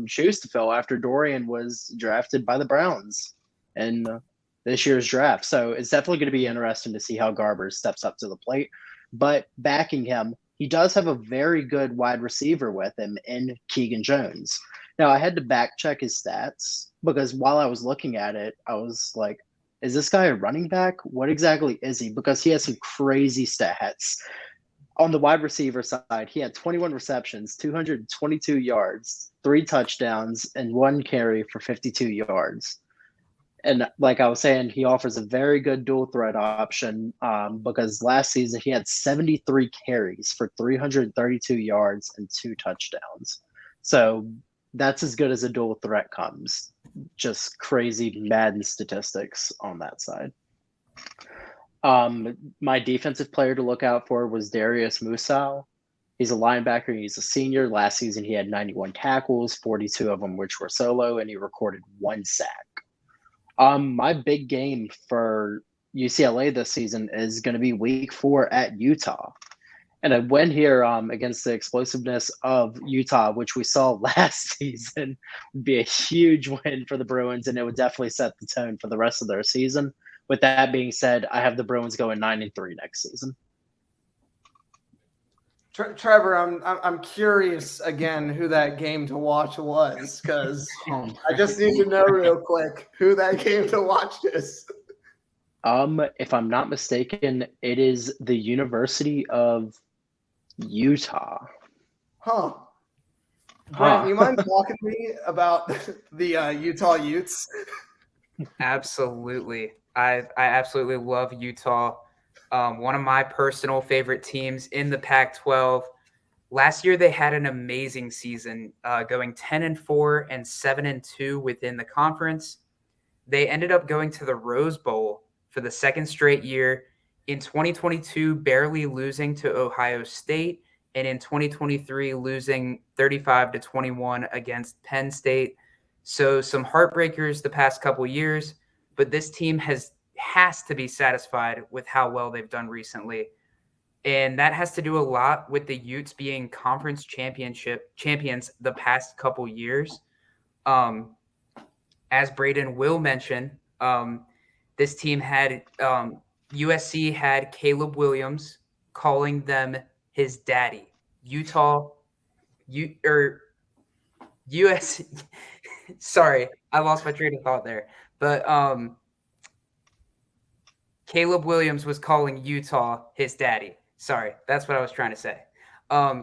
D: shoes to fill after Dorian was drafted by the Browns in this year's draft. So it's definitely going to be interesting to see how Garbers steps up to the plate. But backing him, he does have a very good wide receiver with him in Keegan Jones. Now, I had to back check his stats because while I was looking at it, I was like, is this guy a running back? What exactly is he? Because he has some crazy stats. On the wide receiver side, he had 21 receptions, 222 yards, 3 touchdowns, and 1 carry for 52 yards. And like I was saying, he offers a very good dual threat option because last season he had 73 carries for 332 yards and 2 touchdowns. So that's as good as a dual threat comes. Just crazy Madden statistics on that side. My defensive player to look out for was Darius Musau. He's a linebacker. He's a senior. Last season, he had 91 tackles, 42 of them which were solo, and he recorded 1 sack. My big game for UCLA this season is going to be week 4 at Utah. And a win here against the explosiveness of Utah, which we saw last season, would be a huge win for the Bruins, and it would definitely set the tone for the rest of their season. With that being said, I have the Bruins going 9-3 next season.
A: Trevor, I'm curious again who that game to watch was, because I just need to know real quick who that game to watch is.
D: If I'm not mistaken, it is the University of Utah.
A: Huh. Brent, you mind talking to me about the Utah Utes?
B: Absolutely. I absolutely love Utah. One of my personal favorite teams in the Pac-12. Last year, they had an amazing season, going 10-4 and 7-2 within the conference. They ended up going to the Rose Bowl for the 2nd straight year. In 2022, barely losing to Ohio State, and in 2023, losing 35-21 against Penn State. So some heartbreakers the past couple years, but this team has to be satisfied with how well they've done recently. And that has to do a lot with the Utes being conference champions the past couple years. As Braden will mention, this team had USC had Caleb Williams calling them his daddy. USC. Sorry, I lost my train of thought there. But Caleb Williams was calling Utah his daddy. Sorry, that's what I was trying to say.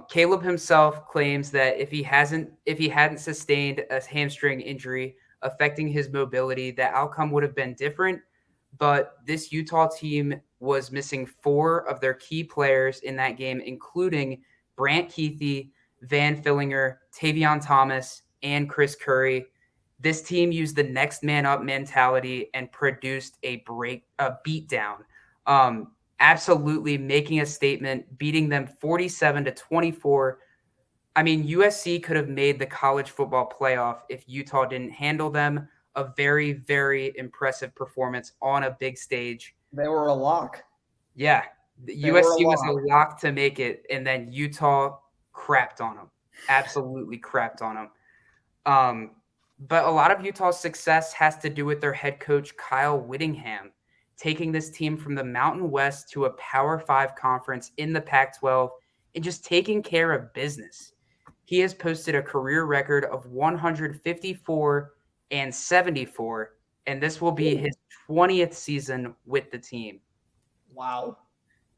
B: Caleb himself claims that if he hadn't sustained a hamstring injury affecting his mobility, the outcome would have been different. But this Utah team was missing 4 of their key players in that game, including Brant Keithy, Van Fillinger, Tavion Thomas, and Chris Curry. This team used the next man up mentality and produced a beatdown. Absolutely making a statement, beating them 47-24. I mean, USC could have made the college football playoff if Utah didn't handle them. A very, very impressive performance on a big stage.
A: They were a lock.
B: Yeah, USC was a lock to make it, and then Utah crapped on them. Absolutely crapped on them. But a lot of Utah's success has to do with their head coach, Kyle Whittingham, taking this team from the Mountain West to a Power 5 conference in the Pac-12 and just taking care of business. He has posted a career record of 154-74, and this will be his 20th season with the team.
A: Wow.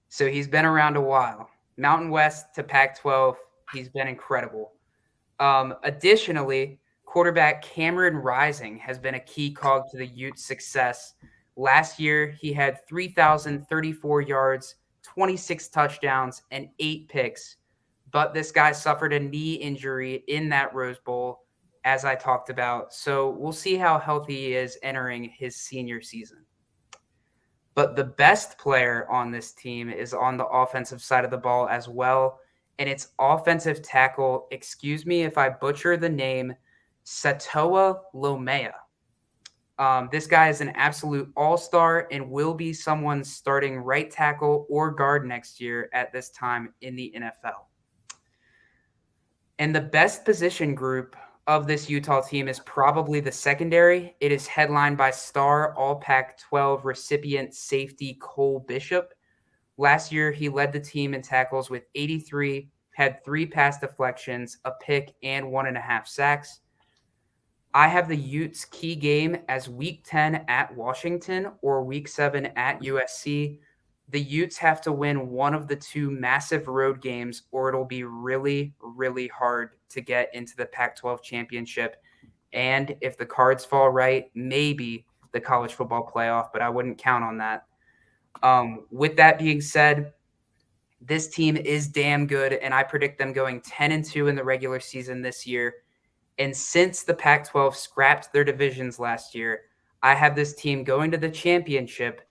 B: So he's been around a while. Mountain West to Pac-12, he's been incredible. Additionally, quarterback Cameron Rising has been a key cog to the Utes' success. Last year, he had 3,034 yards, 26 touchdowns, and 8 picks. But this guy suffered a knee injury in that Rose Bowl, as I talked about. So we'll see how healthy he is entering his senior season. But the best player on this team is on the offensive side of the ball as well. And it's offensive tackle, excuse me if I butcher the name, Satoa Lomea. This guy is an absolute all-star and will be someone's starting right tackle or guard next year at this time in the NFL. And the best position group of this Utah team is probably the secondary. It is headlined by star All-Pac-12 recipient safety Cole Bishop. Last year, he led the team in tackles with 83, had 3 pass deflections, a pick, and 1.5 sacks. I have the Utes' key game as Week 10 at Washington or Week 7 at USC. The Utes have to win one of the 2 massive road games, or it'll be really, really hard to get into the Pac-12 championship. And if the cards fall right, maybe the college football playoff, but I wouldn't count on that. With that being said, this team is damn good, and I predict them going 10-2 in the regular season this year. And since the Pac-12 scrapped their divisions last year, I have this team going to the championship,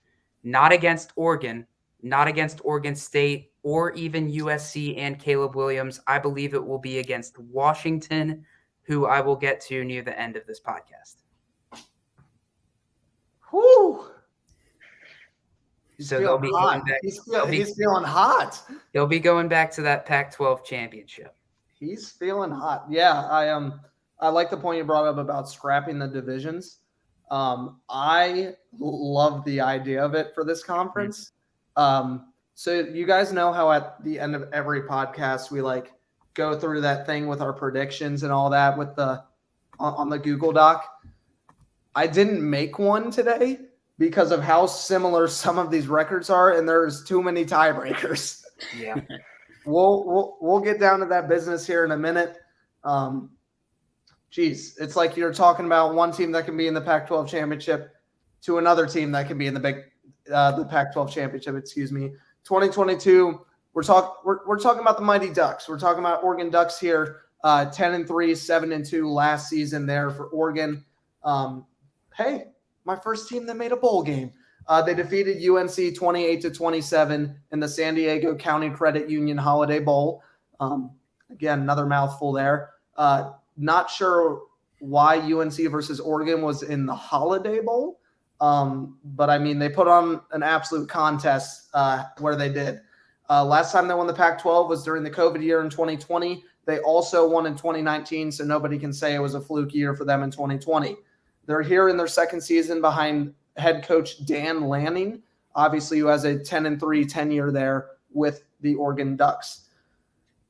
B: not against Oregon, not against Oregon State, or even USC and Caleb Williams. I believe it will be against Washington, who I will get to near the end of this podcast.
A: Whew.
B: So they'll be going back.
A: He's feeling hot.
B: They'll be going back to that Pac-12 championship.
A: He's feeling hot. Yeah, I like the point you brought up about scrapping the divisions. I love the idea of it for this conference. So you guys know how at the end of every podcast we like go through that thing with our predictions and all that with on the Google Doc. I didn't make one today because of how similar some of these records are, and there's too many tiebreakers.
B: Yeah.
A: We'll get down to that business here in a minute. It's like you're talking about one team that can be in the Pac-12 championship to another team that can be in the Pac-12 championship. 2022. We're talking about the Mighty Ducks. We're talking about Oregon Ducks here. 10-3, 7-2 last season there for Oregon. Hey, my first team that made a bowl game. They defeated UNC 28-27 in the San Diego County Credit Union Holiday Bowl. Again, another mouthful there. Not sure why UNC versus Oregon was in the Holiday Bowl, but I mean, they put on an absolute contest where they did. Last time they won the Pac-12 was during the COVID year in 2020. They also won in 2019, so nobody can say it was a fluke year for them in 2020. They're here in their second season behind head coach Dan Lanning, obviously, who has a 10-3 tenure there with the Oregon Ducks.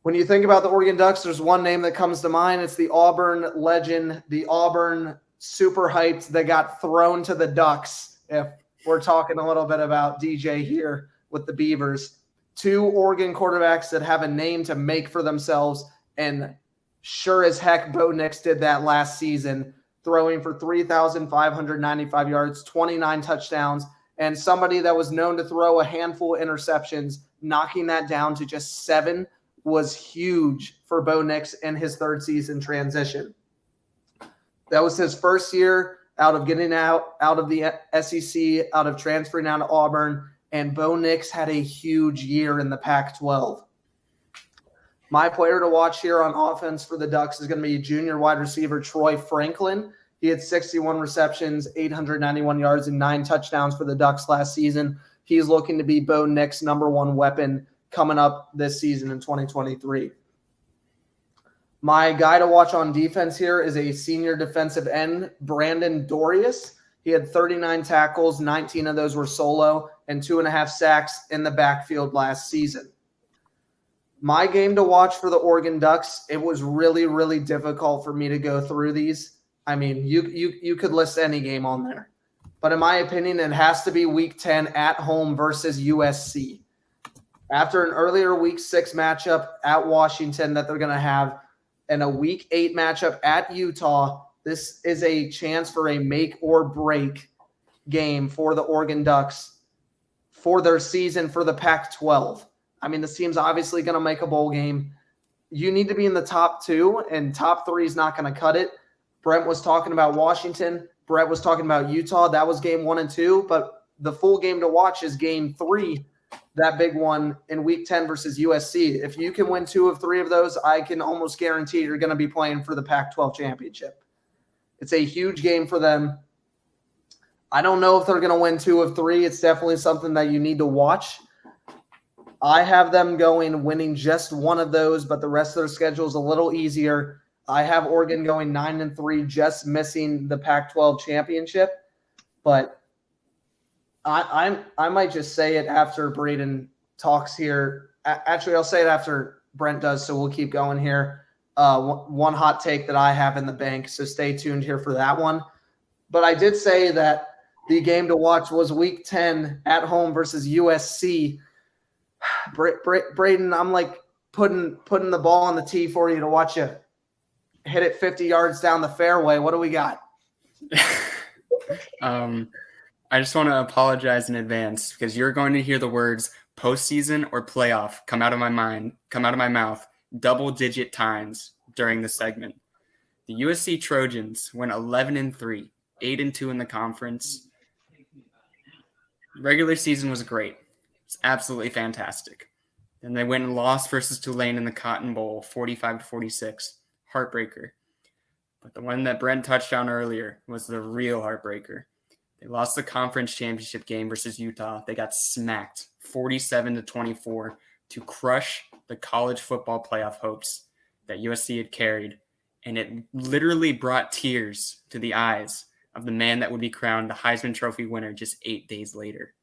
A: When you think about the Oregon Ducks, there's one name that comes to mind. It's the Auburn legend, the Auburn super hyped that got thrown to the Ducks, if we're talking a little bit about DJ here with the Beavers. 2 Oregon quarterbacks that have a name to make for themselves, and sure as heck Bo Nix did that last season, throwing for 3,595 yards, 29 touchdowns, and somebody that was known to throw a handful of interceptions, knocking that down to just 7 was huge for Bo Nix in his 3rd season transition. That was his first year out of getting out of the SEC, out of transferring out of Auburn, and Bo Nix had a huge year in the Pac-12. My player to watch here on offense for the Ducks is going to be junior wide receiver Troy Franklin. He had 61 receptions, 891 yards, and 9 touchdowns for the Ducks last season. He's looking to be Bo Nix's number 1 weapon coming up this season in 2023. My guy to watch on defense here is a senior defensive end, Brandon Dorius. He had 39 tackles, 19 of those were solo, and 2.5 sacks in the backfield last season. My game to watch for the Oregon Ducks, it was really, really difficult for me to go through these. I mean, you could list any game on there. But in my opinion, it has to be Week 10 at home versus USC. After an earlier Week 6 matchup at Washington that they're going to have, and a Week 8 matchup at Utah, this is a chance for a make or break game for the Oregon Ducks for their season for the Pac-12. I mean, this team's obviously going to make a bowl game. You need to be in the top 2, and top 3 is not going to cut it. Brent was talking about Washington. Brett was talking about Utah. That was game 1 and 2, but the full game to watch is game 3, that big one in Week 10 versus USC. If you can win 2 of 3 of those, I can almost guarantee you're going to be playing for the Pac-12 championship. It's a huge game for them. I don't know if they're going to win 2 of 3. It's definitely something that you need to watch. I have them winning just 1 of those, but the rest of their schedule is a little easier. I have Oregon going 9-3, just missing the Pac-12 championship. But I might just say it after Braden talks here. Actually, I'll say it after Brent does, so we'll keep going here. One hot take that I have in the bank, so stay tuned here for that one. But I did say that the game to watch was Week 10 at home versus USC. Braden, I'm like putting the ball on the tee for you to watch you hit it 50 yards down the fairway. What do we got?
C: I just want to apologize in advance because you're going to hear the words postseason or playoff come out of my mouth double-digit times during the segment. The USC Trojans went 11-3, 8-2 in the conference. Regular season was great. It's absolutely fantastic. Then they went and lost versus Tulane in the Cotton Bowl, 45-46. Heartbreaker. But the one that Brent touched on earlier was the real heartbreaker. They lost the conference championship game versus Utah. They got smacked 47-24 to crush the college football playoff hopes that USC had carried. And it literally brought tears to the eyes of the man that would be crowned the Heisman Trophy winner just 8 days later.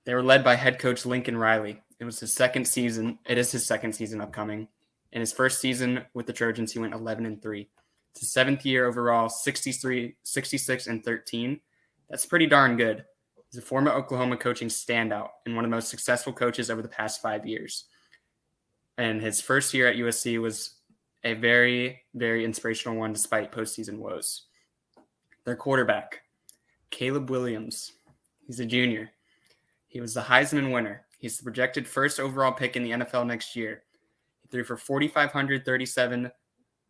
C: They were led by head coach Lincoln Riley. It was his second season. It is his second season upcoming. In his first season with the Trojans, he went 11-3. It's his 7th year overall, 66-13. That's pretty darn good. He's a former Oklahoma coaching standout and one of the most successful coaches over the past 5 years. And his first year at USC was a very, very inspirational one despite postseason woes. Their quarterback, Caleb Williams. He's a junior. He was the Heisman winner. He's the projected first overall pick in the NFL next year. He threw for 4,537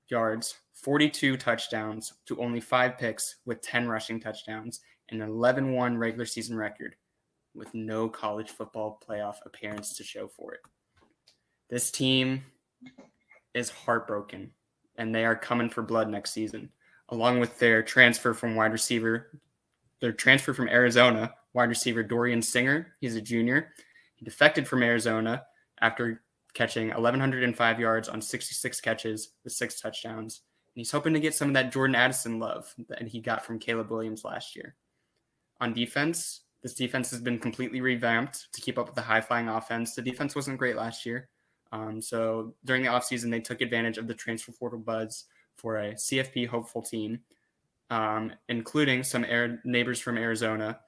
C: yards, 42 touchdowns to only 5 picks with 10 rushing touchdowns and an 11-1 regular season record with no college football playoff appearance to show for it. This team is heartbroken, and they are coming for blood next season, along with their transfer from Arizona, wide receiver Dorian Singer. He's a junior. He defected from Arizona after catching 1,105 yards on 66 catches with 6 touchdowns. And he's hoping to get some of that Jordan Addison love that he got from Caleb Williams last year. On defense, this defense has been completely revamped to keep up with the high-flying offense. The defense wasn't great last year. So during the offseason, they took advantage of the transfer portal buzz for a CFP hopeful team, including some neighbors from Arizona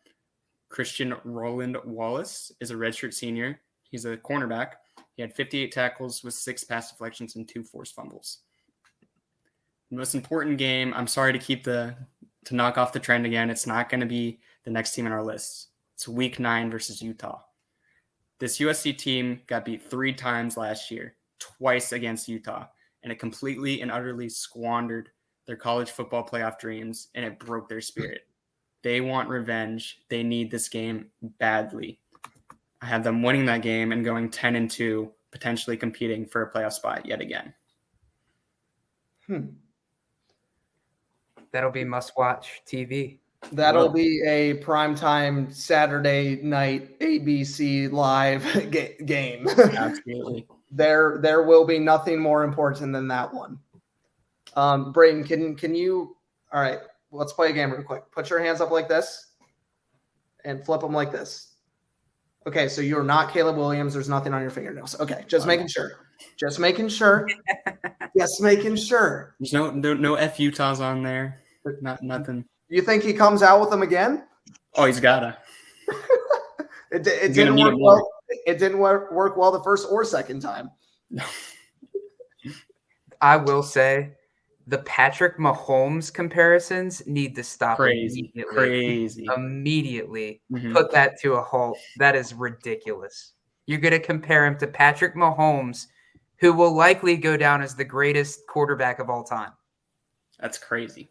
C: Christian Roland Wallace is a redshirt senior. He's a cornerback. He had 58 tackles with 6 pass deflections and 2 forced fumbles. The most important game, I'm sorry to knock off the trend again. It's not going to be the next team on our list. It's week 9 versus Utah. This USC team got beat 3 times last year, twice against Utah, and it completely and utterly squandered their college football playoff dreams, and it broke their spirit. They want revenge. They need this game badly. I have them winning that game and going 10-2, potentially competing for a playoff spot yet again.
B: That'll be must-watch TV.
A: That'll be a primetime Saturday night ABC live game.
C: Absolutely.
A: There will be nothing more important than that one. Brayden, can you? All right, let's play a game real quick. Put your hands up like this, and flip them like this. Okay, so you're not Caleb Williams. There's nothing on your fingernails. Okay, just making sure. Just making sure. Just making sure.
C: There's no F Utahs on there. Nothing.
A: You think he comes out with them again?
C: Oh, he's gotta.
A: It didn't work well. It didn't work well the first or second time.
C: No.
B: I will say the Patrick Mahomes comparisons need to stop immediately.
C: Crazy.
B: Immediately.
C: Mm-hmm.
B: Put that to a halt. That is ridiculous. You're going to compare him to Patrick Mahomes, who will likely go down as the greatest quarterback of all time.
C: That's crazy.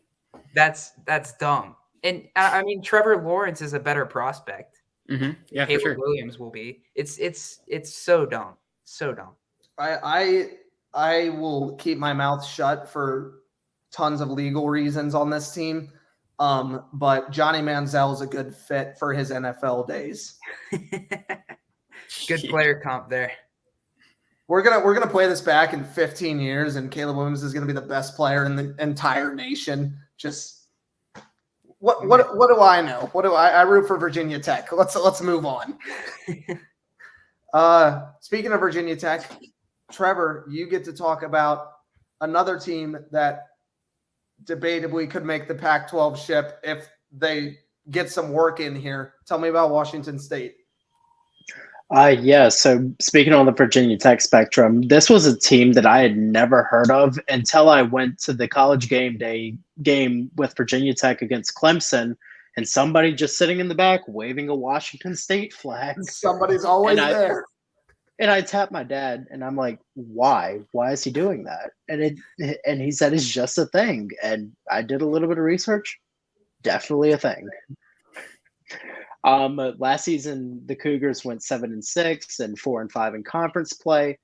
B: That's dumb. And I mean, Trevor Lawrence is a better prospect.
C: Mm-hmm. Yeah,
B: Caleb
C: for sure.
B: Williams will be. It's so dumb. So dumb.
A: I will keep my mouth shut for tons of legal reasons on this team. But Johnny Manziel is a good fit for his NFL days.
B: Good player comp there.
A: We're gonna play this back in 15 years, and Caleb Williams is gonna be the best player in the entire nation. Just what do I know? What do I root for Virginia Tech? Let's move on. Speaking of Virginia Tech, Trevor, you get to talk about another team that debatably could make the Pac-12 ship if they get some work in here. Tell me about Washington State.
D: Yeah, so speaking on the Virginia Tech spectrum, this was a team that I had never heard of until I went to the college game day game with Virginia Tech against Clemson, and somebody just sitting in the back waving a Washington State flag.
A: Somebody's always there.
D: And I tapped my dad, and I'm like, why? Why is he doing that? And he said it's just a thing. And I did a little bit of research. Definitely a thing. Last season, the Cougars went 7-6 and 4-5 in conference play.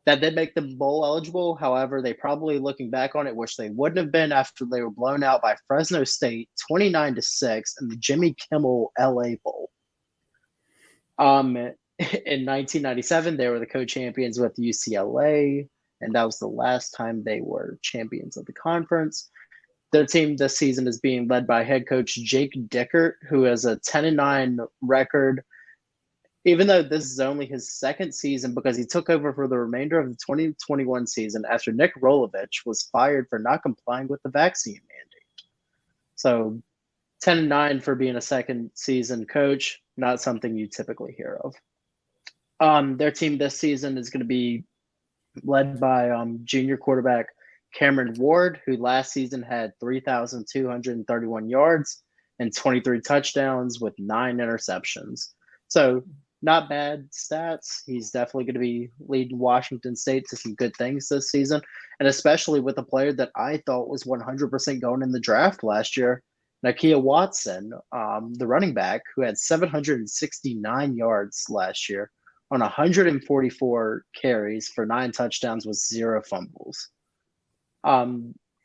D: That did make them bowl eligible. However, they probably, looking back on it, wish they wouldn't have been after they were blown out by Fresno State 29-6 in the Jimmy Kimmel LA Bowl. In 1997, they were the co-champions with UCLA, and that was the last time they were champions of the conference. Their team this season is being led by head coach Jake Dickert, who has a 10-9 record, even though this is only his second season because he took over for the remainder of the 2021 season after Nick Rolovich was fired for not complying with the vaccine mandate. So 10-9 for being a second season coach, not something you typically hear of. Their team this season is going to be led by junior quarterback Cameron Ward, who last season had 3,231 yards and 23 touchdowns with 9 interceptions. So not bad stats. He's definitely going to be leading Washington State to some good things this season, and especially with a player that I thought was 100% going in the draft last year, Nakia Watson, the running back, who had 769 yards last year on 144 carries for 9 touchdowns with 0 fumbles.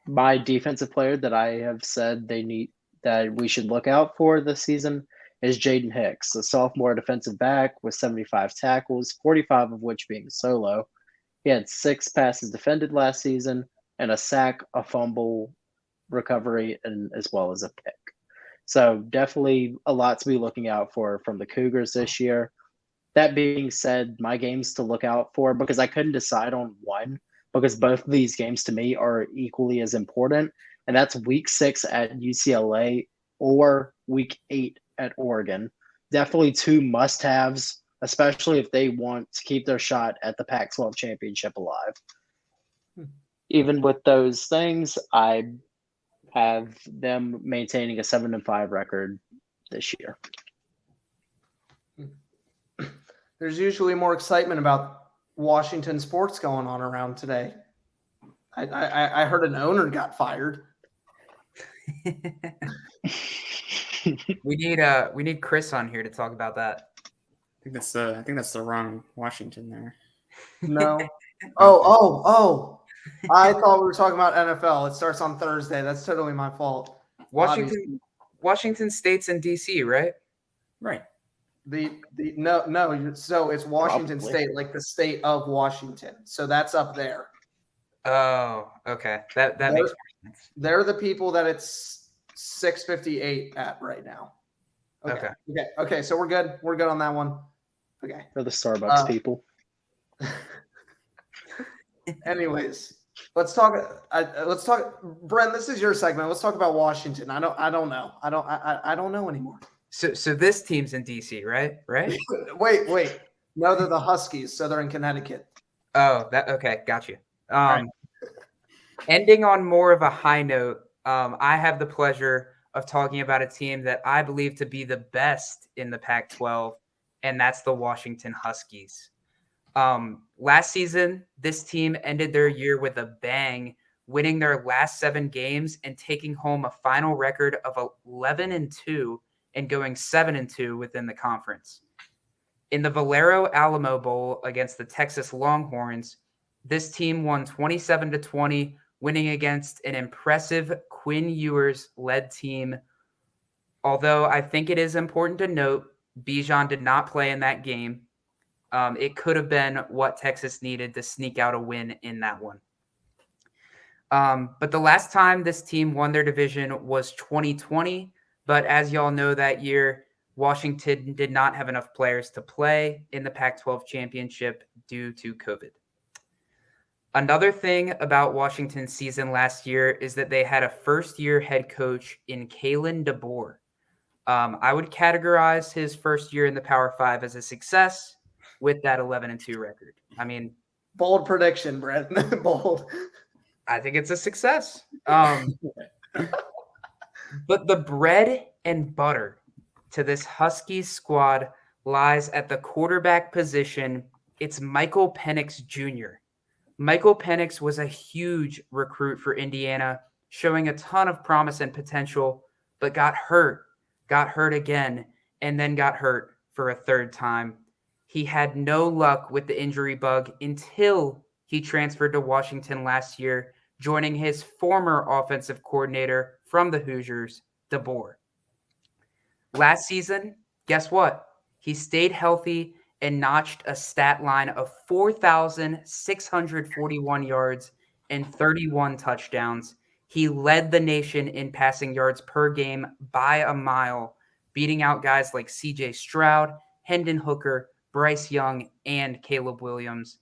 D: My defensive player that I have said that we should look out for this season is Jaden Hicks, a sophomore defensive back with 75 tackles, 45 of which being solo. He had 6 passes defended last season and a sack, a fumble, recovery, and as well as a pick. So definitely a lot to be looking out for from the Cougars this year. That being said, my games to look out for, because I couldn't decide on one, because both of these games to me are equally as important, and that's week 6 at UCLA or week 8 at Oregon. definitely two must-haves, especially if they want to keep their shot at the Pac-12 championship alive. Even with those things, I have them maintaining a 7-5 record this year.
A: There's usually more excitement about Washington sports going on around today. I heard an owner got fired.
B: We need Chris on here to talk about that.
C: I think that's the wrong Washington there.
A: No. Oh. I thought we were talking about NFL. It starts on Thursday. That's totally my fault.
B: Washington State's in DC, right?
C: Right.
A: So it's Washington
D: Probably.
A: State, like the state of Washington. So that's up there.
B: Oh, okay. That makes more sense.
A: They're the people that it's 6:58 at right now. Okay. So we're good. We're good on that one. Okay.
D: For the Starbucks people.
A: Anyways, let's talk. Brent, this is your segment. Let's talk about Washington. I don't know. I don't know anymore.
B: So this team's in DC, right? Right?
A: Wait. No, they're the Huskies, so they're in Connecticut.
B: Oh, okay, got you.
A: Right.
B: Ending on more of a high note, I have the pleasure of talking about a team that I believe to be the best in the Pac-12, and that's the Washington Huskies. Last season, this team ended their year with a bang, winning their last 7 games and taking home a final record of 11-2 and going 7-2 within the conference. In the Valero Alamo Bowl against the Texas Longhorns, this team won 27-20, winning against an impressive Quinn Ewers-led team. Although I think it is important to note, Bijan did not play in that game. It could have been what Texas needed to sneak out a win in that one. But the last time this team won their division was 2020. But as y'all know, that year, Washington did not have enough players to play in the Pac-12 championship due to COVID. Another thing about Washington's season last year is that they had a first-year head coach in Kalen DeBoer. I would categorize his first year in the Power 5 as a success with that 11-2 record. I mean,
A: bold prediction, Brent. Bold.
B: I think it's a success. But the bread and butter to this Huskies squad lies at the quarterback position. It's Michael Penix Jr. Michael Penix was a huge recruit for Indiana, showing a ton of promise and potential, but got hurt again, and then got hurt for a third time. He had no luck with the injury bug until he transferred to Washington last year, joining his former offensive coordinator from the Hoosiers, DeBoer. Last season, guess what? He stayed healthy and notched a stat line of 4,641 yards and 31 touchdowns. He led the nation in passing yards per game by a mile, beating out guys like C.J. Stroud, Hendon Hooker, Bryce Young, and Caleb Williams.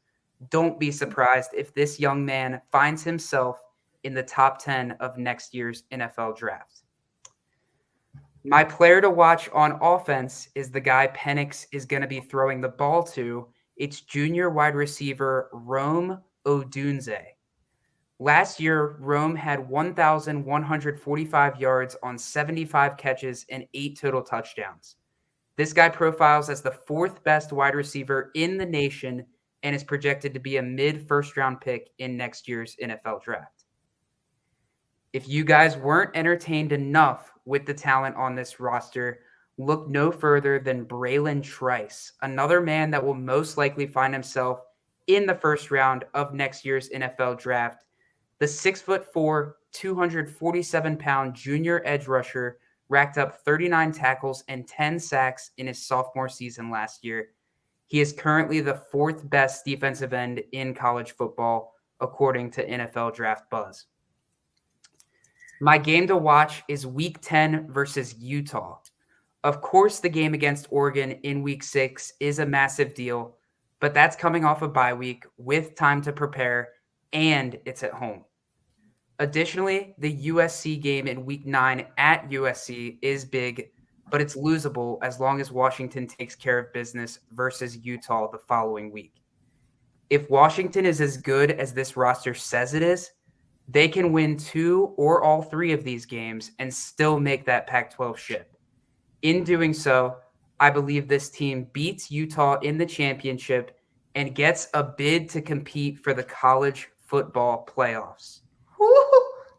B: Don't be surprised if this young man finds himself in the top 10 of next year's NFL draft. My player to watch on offense is the guy Penix is going to be throwing the ball to. It's junior wide receiver Rome Odunze. Last year, Rome had 1,145 yards on 75 catches and 8 total touchdowns. This guy profiles as the 4th best wide receiver in the nation and is projected to be a mid-first round pick in next year's NFL draft. If you guys weren't entertained enough with the talent on this roster, look no further than Braylon Trice, another man that will most likely find himself in the first round of next year's NFL draft. The 6'4", 247-pound junior edge rusher racked up 39 tackles and 10 sacks in his sophomore season last year. He is currently the 4th best defensive end in college football, according to NFL Draft Buzz. My game to watch is Week 10 versus Utah. Of course, the game against Oregon in Week 6 is a massive deal, but that's coming off a bye week with time to prepare, and it's at home. Additionally, the USC game in Week 9 at USC is big, but it's losable as long as Washington takes care of business versus Utah the following week. If Washington is as good as this roster says it is, they can win 2 or all 3 of these games and still make that Pac-12 ship. In doing so, I believe this team beats Utah in the championship and gets a bid to compete for the college football playoffs.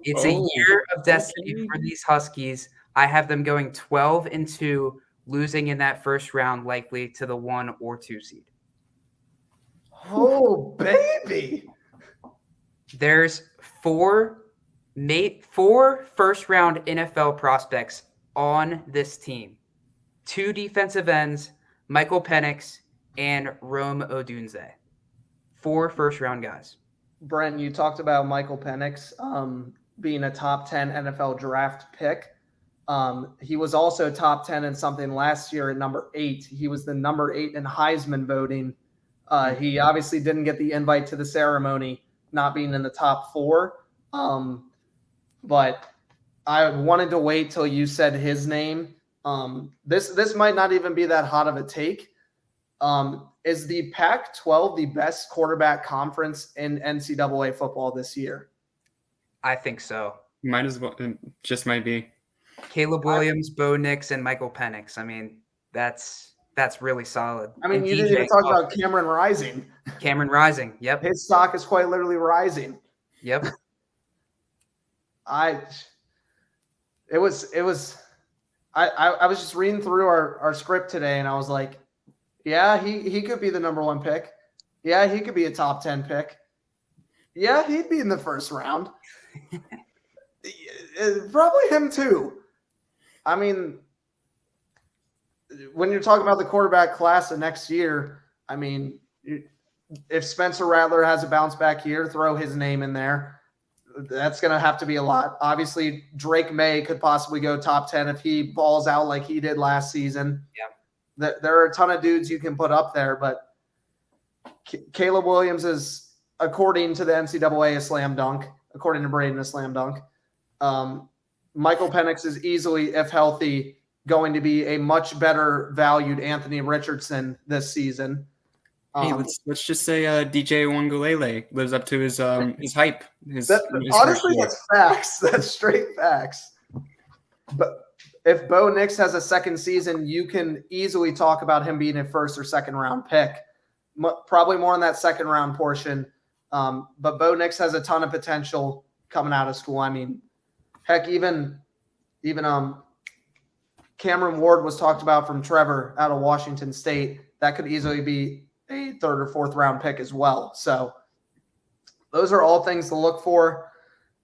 B: It's a year of destiny for these Huskies. I have them going 12-2, losing in that first round, likely to the 1 or 2 seed.
A: Oh, baby.
B: There's 4 first-round NFL prospects on this team. 2 defensive ends, Michael Penix and Rome Odunze. 4 first-round guys.
A: Brent, you talked about Michael Penix being a top 10 NFL draft pick. He was also top 10 in something last year at number 8. He was the number 8 in Heisman voting. He obviously didn't get the invite to the ceremony, not being in the top 4. But I wanted to wait till you said his name. This might not even be that hot of a take. Is the Pac-12 the best quarterback conference in NCAA football this year?
B: I think so.
C: Might as well. Just might be.
B: Caleb Williams, Bo Nix, and Michael Penix. I mean, that's really solid.
A: I mean,
B: And
A: you didn't
B: DJ
A: even talk about Cameron Rising.
B: Cameron Rising. Yep.
A: His stock is quite literally rising.
B: Yep.
A: I was just reading through our script today, and I was like, yeah, he could be the number 1 pick. Yeah, he could be a top 10 pick. Yeah, he'd be in the first round. Probably him too. I mean, when you're talking about the quarterback class of next year, I mean, if Spencer Rattler has a bounce back year, throw his name in there. That's going to have to be a lot. Obviously, Drake May could possibly go top 10 if he balls out like he did last season.
B: Yeah.
A: There are a ton of dudes you can put up there, but Caleb Williams is, according to the NCAA, a slam dunk. According to Braden, a slam dunk. Michael Penix is easily, if healthy, going to be a much better valued Anthony Richardson this season.
C: Hey, let's just say DJ Wangulele lives up to his hype.
A: Honestly, that's facts. That's straight facts. But if Bo Nix has a second season, you can easily talk about him being a first or second round pick. Probably more in that second round portion. But Bo Nix has a ton of potential coming out of school. I mean, heck, even Cameron Ward was talked about from Trevor out of Washington State. That could easily be a 3rd or 4th round pick as well. So those are all things to look for.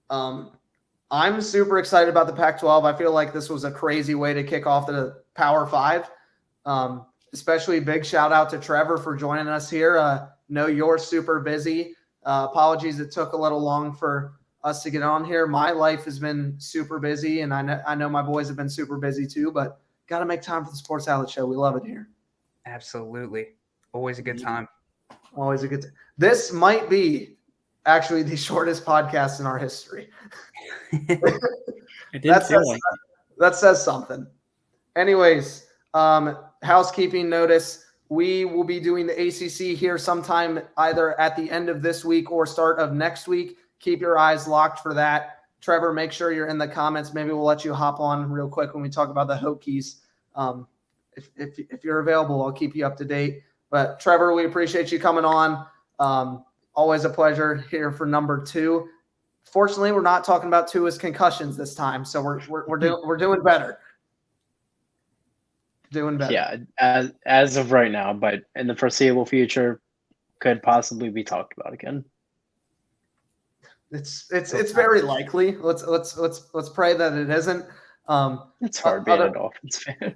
A: I'm super excited about the Pac-12. I feel like this was a crazy way to kick off the Power 5. Especially big shout out to Trevor for joining us here. Know you're super busy. Apologies it took a little long for us to get on here. My life has been super busy, and I know my boys have been super busy too, but got to make time for the Sports Outlet Show. We love it here.
B: Absolutely. Always a good time.
A: Always a good time. This might be actually the shortest podcast in our history. That says something. Anyways, housekeeping notice. We will be doing the ACC here sometime either at the end of this week or start of next week. Keep your eyes locked for that. Trevor, make sure you're in the comments. Maybe we'll let you hop on real quick when we talk about the Hokies. If you're available, I'll keep you up to date. But Trevor, we appreciate you coming on. Always a pleasure here for number 2. Fortunately, we're not talking about Tua's concussions this time, so we're doing better. Doing better.
D: Yeah, as of right now, but in the foreseeable future, could possibly be talked about again.
A: It's very likely. Let's pray that it isn't.
D: It's hard being a Dolphins fan.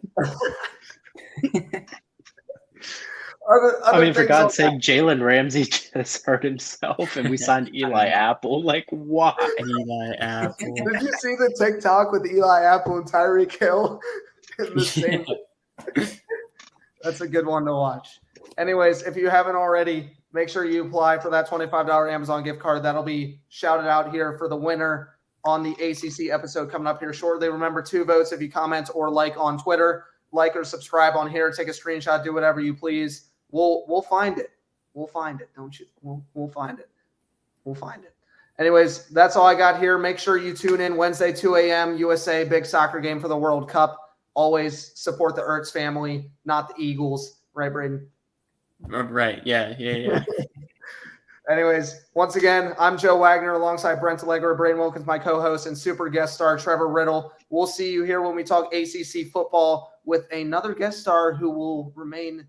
D: I mean, for God's sake, Jalen Ramsey just hurt himself, and we signed Eli Apple. Like, why?
C: Eli Apple.
A: Did you see the TikTok with Eli Apple and Tyreek Hill in the same? That's a good one to watch. Anyways, if you haven't already, make sure you apply for that $25 Amazon gift card. That'll be shouted out here for the winner on the ACC episode coming up here shortly. Remember, 2 votes if you comment or like on Twitter. Like or subscribe on here. Take a screenshot. Do whatever you please. We'll find it. We'll find it. Don't you? We'll find it. We'll find it. Anyways, that's all I got here. Make sure you tune in Wednesday, 2 a.m. USA, big soccer game for the World Cup. Always support the Ertz family, not the Eagles. Right, Braden?
C: Right. Yeah.
A: Anyways, once again, I'm Joe Wagner alongside Brent Allegra, Braden Wilkins, my co-host, and super guest star Trevor Riddle. We'll see you here when we talk ACC football with another guest star who will remain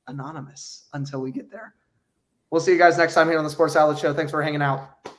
A: anonymous until we get there. We'll see you guys next time here on the Sports Outlet Show. Thanks for hanging out.